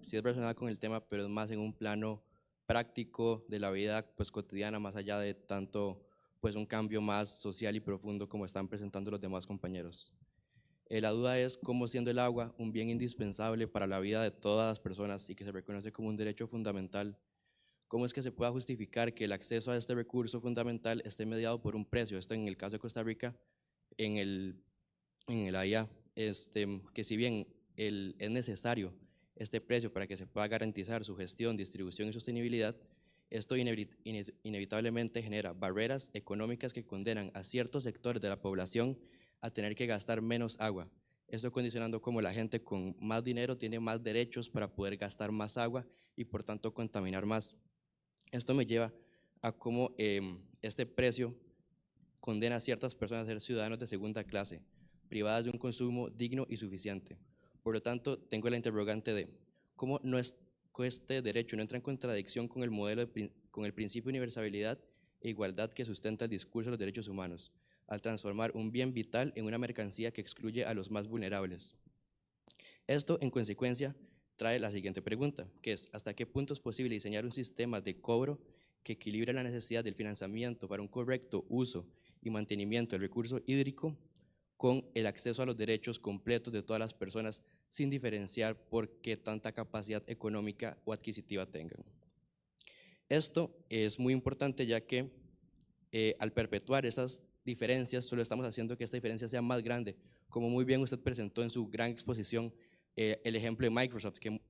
sí es relacionada con el tema, pero es más en un plano práctico de la vida pues, cotidiana, más allá de tanto pues, un cambio más social y profundo como están presentando los demás compañeros. La duda es cómo, siendo el agua un bien indispensable para la vida de todas las personas y que se reconoce como un derecho fundamental, ¿cómo es que se pueda justificar que el acceso a este recurso fundamental esté mediado por un precio? Esto en el caso de Costa Rica, en el AIA, que si bien es necesario este precio para que se pueda garantizar su gestión, distribución y sostenibilidad, esto inevitablemente genera barreras económicas que condenan a ciertos sectores de la población a tener que gastar menos agua. Esto condicionando como la gente con más dinero tiene más derechos para poder gastar más agua y por tanto contaminar más. Esto me lleva a cómo este precio condena a ciertas personas a ser ciudadanos de segunda clase, privadas de un consumo digno y suficiente. Por lo tanto, tengo la interrogante de cómo este derecho no entra en contradicción con el principio de universalidad e igualdad que sustenta el discurso de los derechos humanos, al transformar un bien vital en una mercancía que excluye a los más vulnerables. Esto, en consecuencia, trae la siguiente pregunta, que es, ¿hasta qué punto es posible diseñar un sistema de cobro que equilibre la necesidad del financiamiento para un correcto uso y mantenimiento del recurso hídrico con el acceso a los derechos completos de todas las personas sin diferenciar por qué tanta capacidad económica o adquisitiva tengan? Esto es muy importante ya que al perpetuar esas diferencias solo estamos haciendo que esta diferencia sea más grande. Como muy bien usted presentó en su gran exposición el ejemplo de Microsoft, que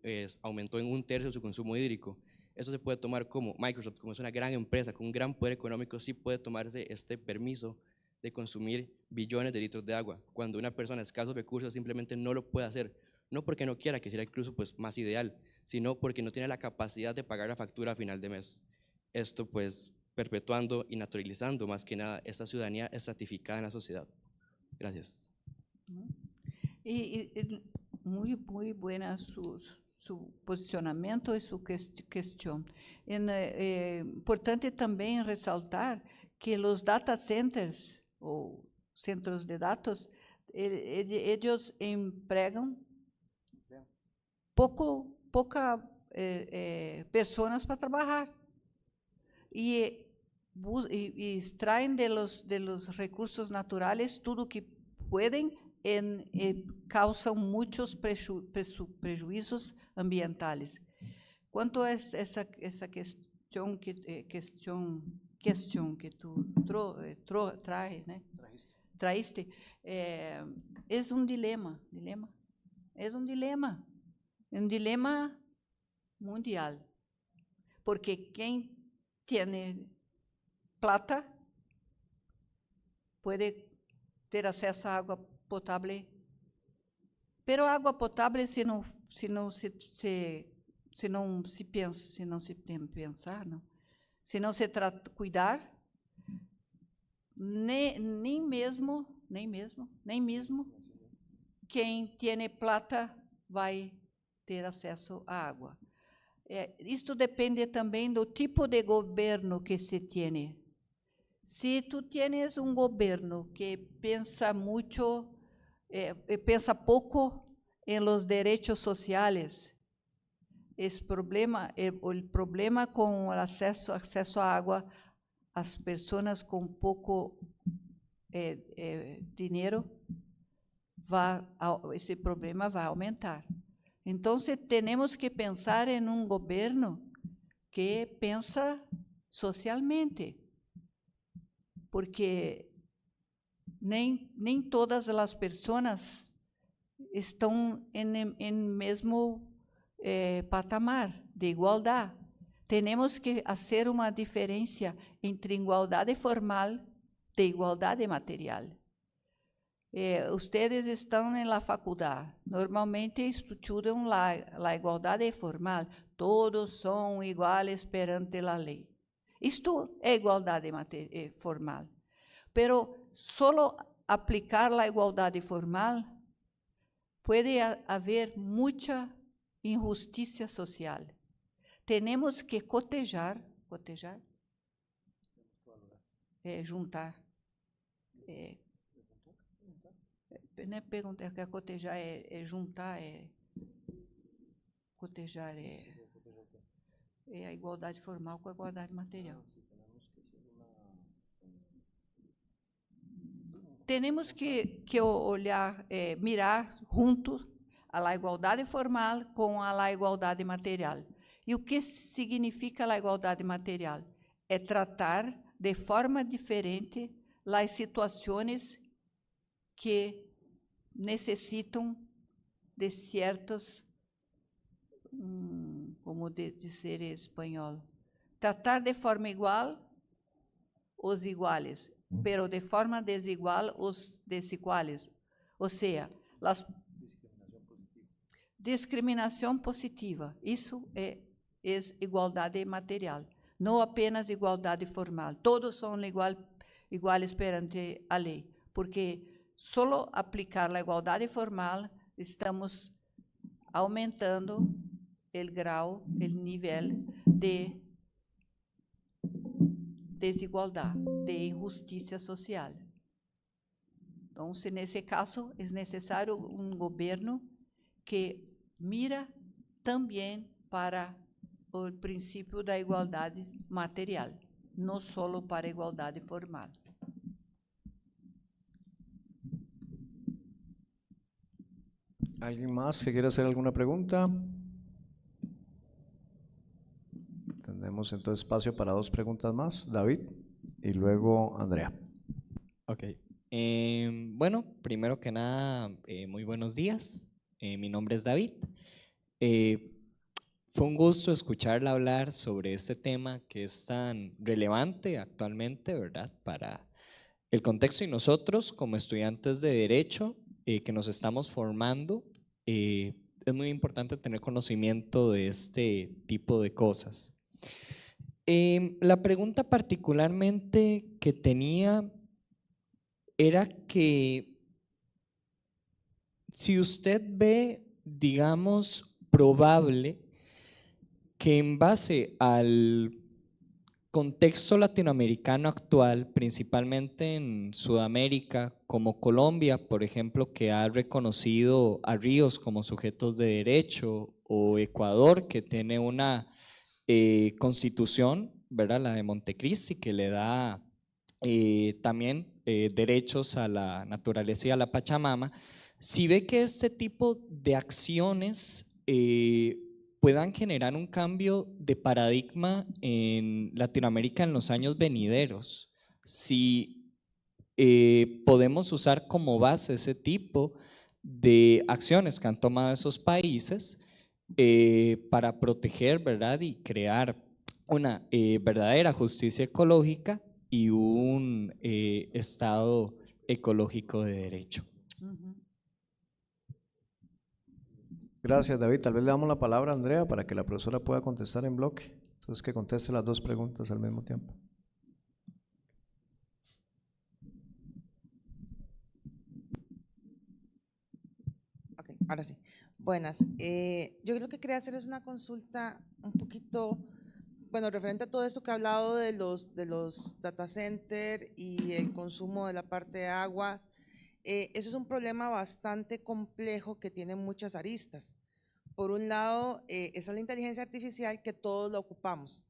aumentó en 1/3 su consumo hídrico. Eso se puede tomar como Microsoft, como es una gran empresa con un gran poder económico, sí puede tomarse este permiso de consumir billones de litros de agua, cuando una persona de escasos recursos simplemente no lo puede hacer, no porque no quiera, que sería incluso pues, más ideal, sino porque no tiene la capacidad de pagar la factura a final de mes. Esto pues perpetuando y naturalizando más que nada esta ciudadanía estratificada en la sociedad. Gracias. Y muy buena su posicionamento e sua questão. Importante também ressaltar que os data centers, ou centros de dados, eles empregam pouca pessoas para trabalhar e extraem de los recursos naturales tudo que podem e causam muitos prejuízos ambientales. Quanto a essa questão que tu traíste, é um dilema, mundial, porque quem tem plata pode ter acesso à água potável, pero água potável se não se cuidar, nem mesmo quem tem plata vai ter acesso à água. Isto depende também do tipo de governo que se tem. Se tu tienes um governo que pensa pouco em los derechos sociales, o problema com o acesso à água, as pessoas com pouco dinheiro esse problema vai aumentar. Então, temos que pensar em um governo que pensa socialmente, porque nem todas as pessoas estão em mesmo patamar de igualdade. Temos que fazer uma diferença entre igualdade formal e igualdade material. Vocês estão na faculdade, normalmente estudam a igualdade formal, todos são iguais perante a lei. Isto é igualdade formal. Pero solo aplicar a igualdade formal pode haver muita injustiça social. Temos que cotejar, juntar. Não é perguntar, que cotejar é juntar, cotejar é a igualdade formal com a igualdade material. Temos que olhar, mirar juntos a igualdade formal com a igualdade material. E o que significa a igualdade material? É tratar de forma diferente as situações que necessitam de certos, como dizer em espanhol, tratar de forma igual os iguais, pero de forma desigual os desiguales. Ou seja, discriminação positiva. Isso é igualdade material, não apenas igualdade formal. Todos são iguais perante a lei, porque só aplicar a igualdade formal estamos aumentando o grau, o nível de desigualdade, de injustiça social. Então, nesse caso, é necessário um governo que mira também para o princípio da igualdade material, não só para a igualdade formal. ¿Alguien más que quiera hacer alguna pregunta? Tenemos entonces espacio para 2 preguntas más. David y luego Andrea. Ok. Bueno, primero que nada, muy buenos días. Mi nombre es David. Fue un gusto escucharla hablar sobre este tema que es tan relevante actualmente, ¿verdad? Para el contexto y nosotros como estudiantes de Derecho que nos estamos formando, es muy importante tener conocimiento de este tipo de cosas. La pregunta particularmente que tenía era que si usted ve, digamos, probable que en base al contexto latinoamericano actual, principalmente en Sudamérica, como Colombia, por ejemplo, que ha reconocido a ríos como sujetos de derecho, o Ecuador, que tiene una constitución, ¿verdad? La de Montecristi, que le da también derechos a la naturaleza y a la Pachamama. Si ve que este tipo de acciones puedan generar un cambio de paradigma en Latinoamérica en los años venideros, si podemos usar como base ese tipo de acciones que han tomado esos países para proteger, ¿verdad? Y crear una verdadera justicia ecológica y un estado ecológico de derecho. Gracias, David. Tal vez le damos la palabra a Andrea para que la profesora pueda contestar en bloque. Entonces, que conteste las 2 preguntas al mismo tiempo. Ok, ahora sí. Buenas. Yo lo que quería hacer es una consulta un poquito, bueno, referente a todo esto que ha hablado de los data centers y el consumo de la parte de agua. Eso es un problema bastante complejo que tiene muchas aristas. Por un lado, esa es la inteligencia artificial que todos la ocupamos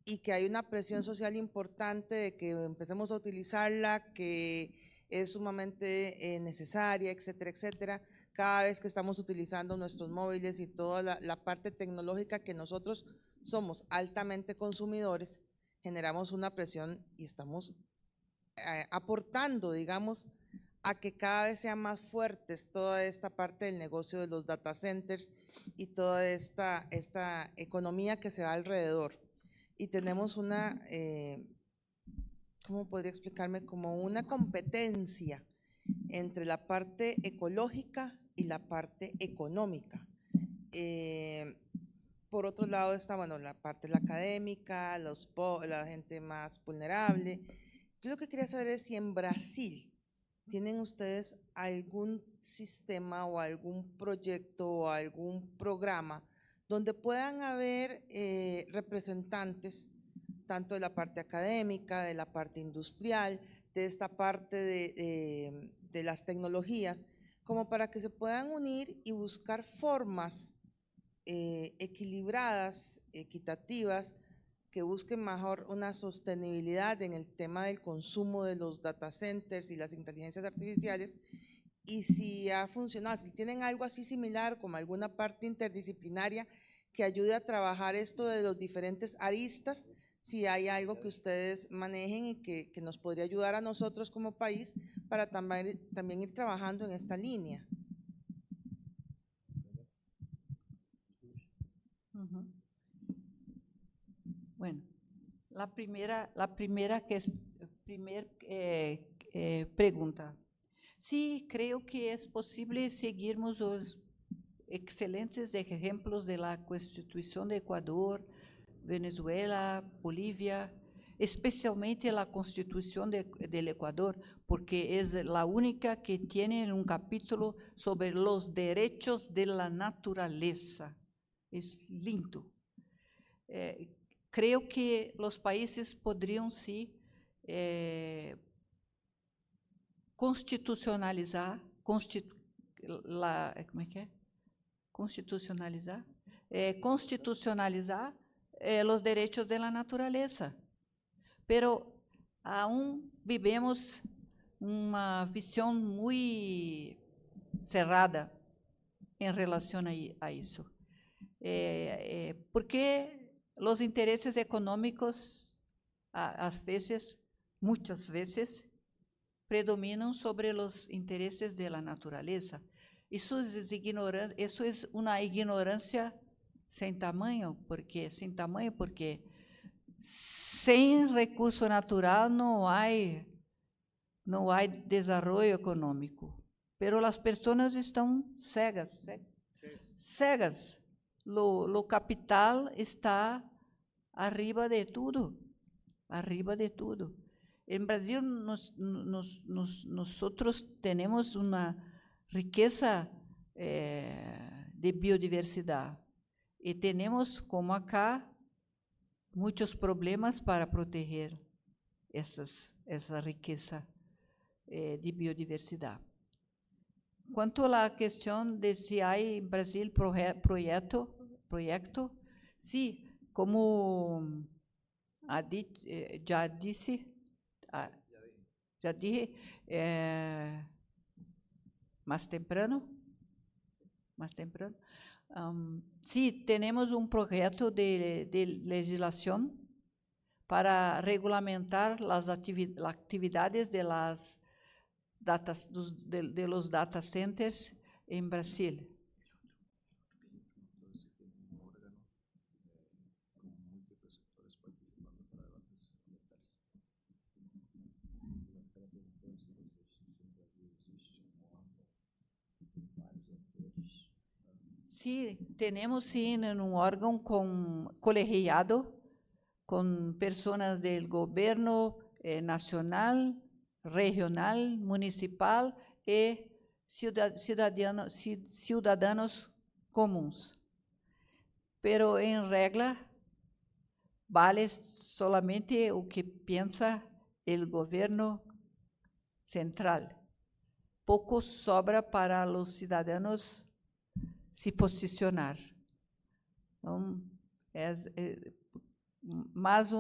y que hay una presión social importante de que empecemos a utilizarla, que es sumamente necesaria, etcétera, etcétera. Cada vez que estamos utilizando nuestros móviles y toda la parte tecnológica que nosotros somos altamente consumidores, generamos una presión y estamos aportando, digamos, a que cada vez sean más fuertes toda esta parte del negocio de los data centers y toda esta economía que se va alrededor. Y tenemos una, ¿cómo podría explicarme? Como una competencia entre la parte ecológica y la parte económica. Por otro lado está, bueno, la parte de la académica, la gente más vulnerable. Yo lo que quería saber es si en Brasil tienen ustedes algún sistema o algún proyecto o algún programa donde puedan haber representantes tanto de la parte académica, de la parte industrial, de esta parte de las tecnologías, como para que se puedan unir y buscar formas equilibradas, equitativas, que busquen mejor una sostenibilidad en el tema del consumo de los data centers y las inteligencias artificiales, y si ha funcionado, si tienen algo así similar, como alguna parte interdisciplinaria que ayude a trabajar esto de los diferentes aristas, si hay algo que ustedes manejen y que nos podría ayudar a nosotros como país para también ir trabajando en esta línea. Bueno, la primera pregunta. Sí, creo que es posible seguirmos los excelentes ejemplos de la Constitución de Ecuador, Venezuela, Bolivia, especialmente la Constitución del Ecuador, porque es la única que tiene un capítulo sobre los derechos de la naturaleza. Es lindo. Creo que los países podrían sí constitucionalizar, constitucionalizar los derechos de la naturaleza. Pero aún vivemos una visión muy cerrada en relación a eso. Porque los intereses económicos, muchas veces, predominan sobre los intereses de la naturaleza. Eso es una ignorancia sin tamaño, porque sin recurso natural no hay desarrollo económico. Pero las personas están cegas. Lo capital está arriba de todo. En Brasil nosotros tenemos una riqueza de biodiversidad y tenemos, como acá, muchos problemas para proteger esa riqueza de biodiversidad. Quanto à questão de se há em Brasil projeto, sim, como já disse, mais temprano, sim, temos projeto de legislação para regulamentar as atividades de los data centers en Brasil. Sí, tenemos un órgano colegiado con personas del gobierno nacional, regional, municipal e ciudadanos comuns. Pero en regla, vale solamente o que piensa el gobierno central. Pouco sobra para los ciudadanos se posicionar. Então, mais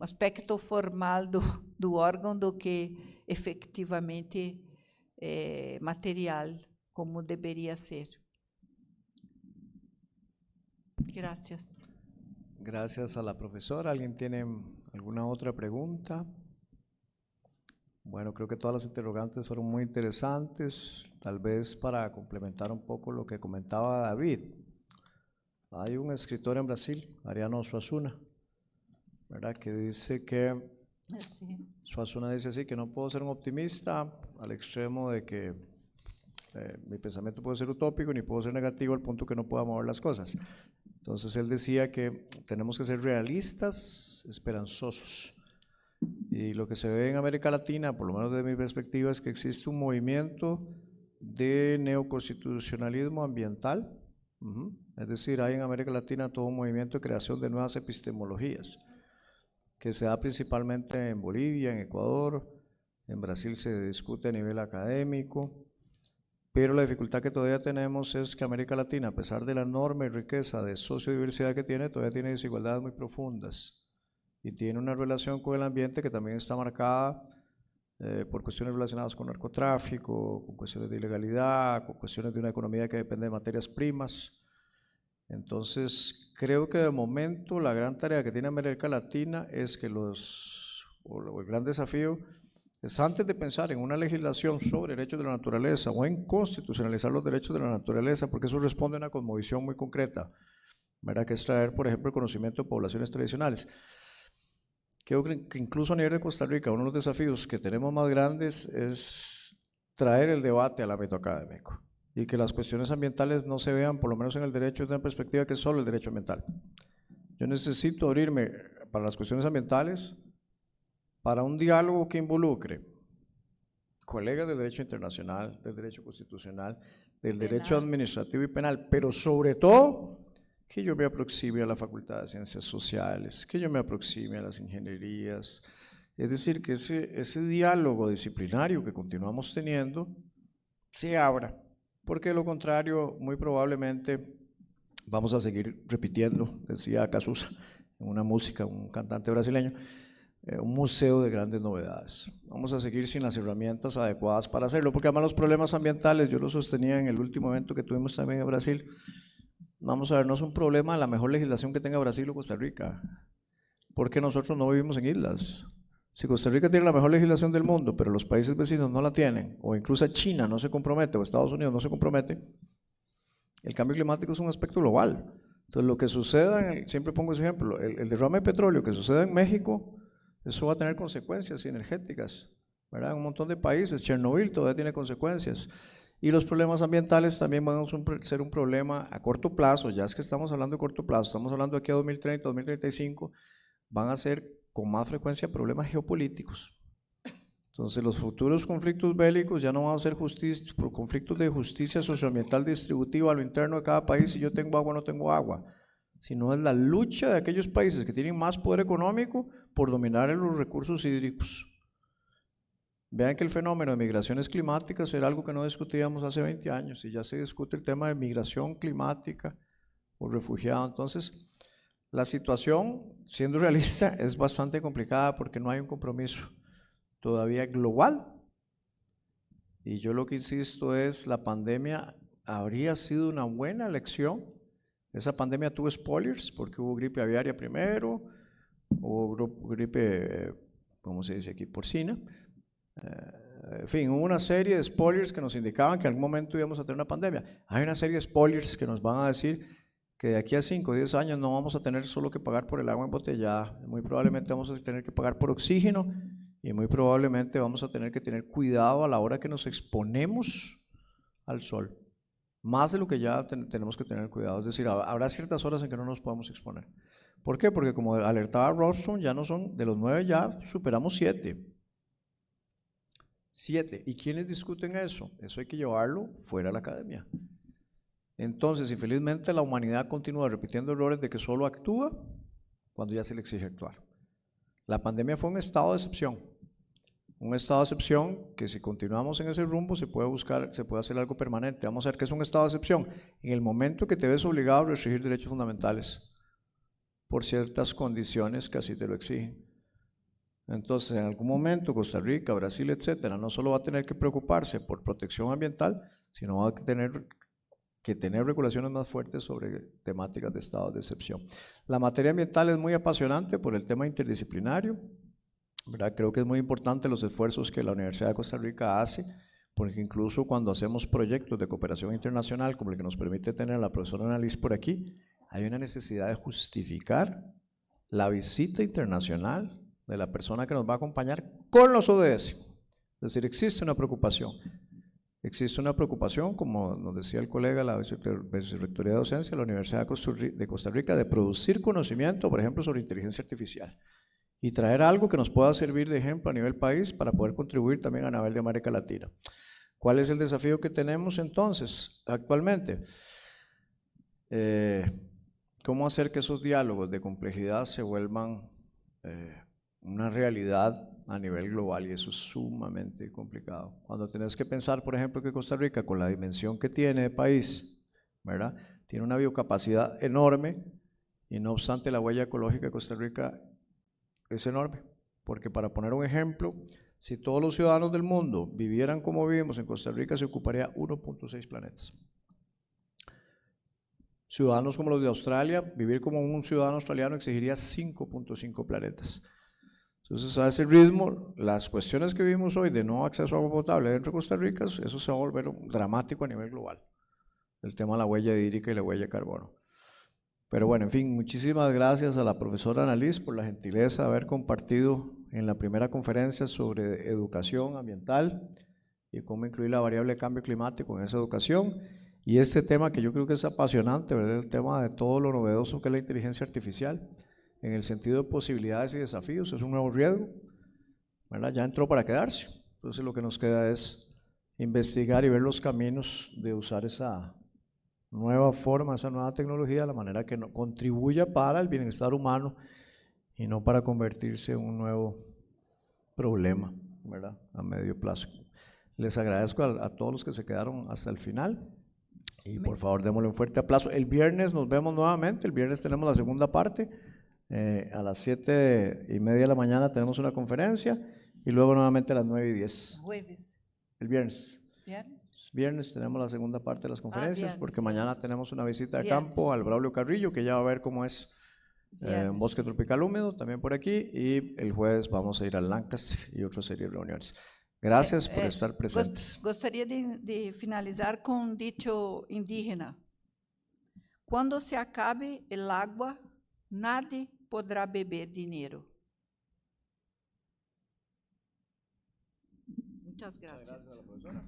aspecto formal do órgão do que efetivamente material, como deveria ser. Gracias. Gracias a la profesora. ¿Alguien tiene alguna otra pregunta? Bueno, creo que todas las interrogantes fueron muy interesantes. Tal vez para complementar un poco lo que comentaba David. Hay un escritor en Brasil, Ariano Suassuna, ¿verdad? Que dice que, Suassuna dice así, que no puedo ser un optimista al extremo de que mi pensamiento puede ser utópico, ni puedo ser negativo al punto que no pueda mover las cosas. Entonces él decía que tenemos que ser realistas, esperanzosos. Y lo que se ve en América Latina, por lo menos desde mi perspectiva, es que existe un movimiento de neoconstitucionalismo ambiental. Es decir, hay en América Latina todo un movimiento de creación de nuevas epistemologías, que se da principalmente en Bolivia, en Ecuador, en Brasil se discute a nivel académico, pero la dificultad que todavía tenemos es que América Latina, a pesar de la enorme riqueza de sociodiversidad que tiene, todavía tiene desigualdades muy profundas y tiene una relación con el ambiente que también está marcada por cuestiones relacionadas con narcotráfico, con cuestiones de ilegalidad, con cuestiones de una economía que depende de materias primas. Entonces, creo que de momento la gran tarea que tiene América Latina es que el gran desafío es, antes de pensar en una legislación sobre derechos de la naturaleza o en constitucionalizar los derechos de la naturaleza, porque eso responde a una cosmovisión muy concreta, ¿verdad? Que es traer, por ejemplo, el conocimiento de poblaciones tradicionales. Creo que incluso a nivel de Costa Rica, uno de los desafíos que tenemos más grandes es traer el debate al ámbito académico y que las cuestiones ambientales no se vean, por lo menos en el derecho, desde una perspectiva que es solo el derecho ambiental. Yo necesito abrirme para las cuestiones ambientales, para un diálogo que involucre colegas del derecho internacional, del derecho constitucional, del derecho administrativo y penal, pero sobre todo que yo me aproxime a la Facultad de Ciencias Sociales, que yo me aproxime a las ingenierías, es decir, que ese diálogo disciplinario que continuamos teniendo se abra, porque de lo contrario, muy probablemente vamos a seguir repitiendo, decía Casusa, en una música, un cantante brasileño, un museo de grandes novedades. Vamos a seguir sin las herramientas adecuadas para hacerlo, porque además los problemas ambientales, yo lo sostenía en el último evento que tuvimos también en Brasil, vamos a ver, no es un problema la mejor legislación que tenga Brasil o Costa Rica, porque nosotros no vivimos en islas. Si Costa Rica tiene la mejor legislación del mundo, pero los países vecinos no la tienen, o incluso China no se compromete, o Estados Unidos no se compromete, el cambio climático es un aspecto global. Entonces lo que suceda, siempre pongo ese ejemplo, el derrame de petróleo que suceda en México, eso va a tener consecuencias energéticas, ¿verdad? En un montón de países, Chernobyl todavía tiene consecuencias. Y los problemas ambientales también van a ser un problema a corto plazo, ya es que estamos hablando de corto plazo, estamos hablando de aquí a 2030, 2035, van a ser con más frecuencia problemas geopolíticos. Entonces los futuros conflictos bélicos ya no van a ser conflictos de justicia socioambiental distributiva a lo interno de cada país, si yo tengo agua o no tengo agua, sino es la lucha de aquellos países que tienen más poder económico por dominar los recursos hídricos. Vean que el fenómeno de migraciones climáticas era algo que no discutíamos hace 20 años y ya se discute el tema de migración climática o refugiado. Entonces, la situación, siendo realista, es bastante complicada porque no hay un compromiso todavía global. Y yo lo que insisto es, la pandemia habría sido una buena lección. Esa pandemia tuvo spoilers porque hubo gripe aviaria primero, hubo gripe, ¿cómo se dice aquí? Porcina. En fin, hubo una serie de spoilers que nos indicaban que en algún momento íbamos a tener una pandemia. Hay una serie de spoilers que nos van a decir que de aquí a 5 o 10 años no vamos a tener solo que pagar por el agua embotellada, muy probablemente vamos a tener que pagar por oxígeno y muy probablemente vamos a tener que tener cuidado a la hora que nos exponemos al sol, más de lo que ya tenemos que tener cuidado, es decir, habrá ciertas horas en que no nos podemos exponer. ¿Por qué? Porque como alertaba Rostrom, ya no son, de los 9 ya superamos 7. 7. ¿Y quiénes discuten eso? Eso hay que llevarlo fuera de la academia. Entonces, infelizmente, la humanidad continúa repitiendo errores de que solo actúa cuando ya se le exige actuar. La pandemia fue un estado de excepción. Un estado de excepción que si continuamos en ese rumbo se puede hacer algo permanente. Vamos a ver qué es un estado de excepción. En el momento que te ves obligado a restringir derechos fundamentales. por ciertas condiciones que así te lo exigen. Entonces, en algún momento Costa Rica, Brasil, etcétera, no solo va a tener que preocuparse por protección ambiental, sino va a tener que tener regulaciones más fuertes sobre temáticas de estado de excepción. La materia ambiental es muy apasionante por el tema interdisciplinario, ¿verdad? Creo que es muy importante los esfuerzos que la Universidad de Costa Rica hace, porque incluso cuando hacemos proyectos de cooperación internacional, como el que nos permite tener a la profesora Annalise por aquí, hay una necesidad de justificar la visita internacional de la persona que nos va a acompañar con los ODS. Es decir, existe una preocupación. Existe una preocupación, como nos decía el colega, la Vicerrectoría de Docencia de la Universidad de Costa Rica, de producir conocimiento, por ejemplo, sobre inteligencia artificial y traer algo que nos pueda servir de ejemplo a nivel país para poder contribuir también a nivel de América Latina. ¿Cuál es el desafío que tenemos entonces actualmente? ¿Cómo hacer que esos diálogos de complejidad se vuelvan una realidad a nivel global? Y eso es sumamente complicado. Cuando tenés que pensar, por ejemplo, que Costa Rica, con la dimensión que tiene de país, ¿verdad?, tiene una biocapacidad enorme, y no obstante la huella ecológica de Costa Rica es enorme, porque para poner un ejemplo, si todos los ciudadanos del mundo vivieran como vivimos en Costa Rica, se ocuparía 1.6 planetas. Ciudadanos como los de Australia, vivir como un ciudadano australiano exigiría 5.5 planetas. Entonces, a ese ritmo, las cuestiones que vivimos hoy de no acceso a agua potable dentro de Costa Rica, eso se va a volver dramático a nivel global. El tema de la huella hídrica y la huella de carbono. Pero bueno, en fin, muchísimas gracias a la profesora Annalise por la gentileza de haber compartido en la primera conferencia sobre educación ambiental y cómo incluir la variable de cambio climático en esa educación. Y este tema que yo creo que es apasionante, ¿verdad?, el tema de todo lo novedoso que es la inteligencia artificial, en el sentido de posibilidades y desafíos, es un nuevo riesgo, ¿verdad? Ya entró para quedarse. Entonces lo que nos queda es investigar y ver los caminos de usar esa nueva forma, esa nueva tecnología, de la manera que contribuya para el bienestar humano y no para convertirse en un nuevo problema, ¿verdad?, a medio plazo. Les agradezco a todos los que se quedaron hasta el final y por favor démosle un fuerte aplauso. El viernes nos vemos nuevamente, el viernes tenemos la segunda parte, a las 7:30 de la mañana tenemos una conferencia y luego nuevamente a las 9:10. Jueves. El viernes. ¿Viernes? Viernes tenemos la segunda parte de las conferencias, viernes, porque viernes. mañana tenemos una visita de Viernes. campo al Braulio Carrillo, que ya va a ver cómo es un Viernes. bosque tropical húmedo, también por aquí, y el jueves vamos a ir al Lancaster y otra serie de reuniones. Gracias por estar presentes. Gostaria de finalizar com um dicho indígena. Quando se acabe el agua, nadie podrá beber dinero. Muchas gracias. Muchas gracias a la profesora.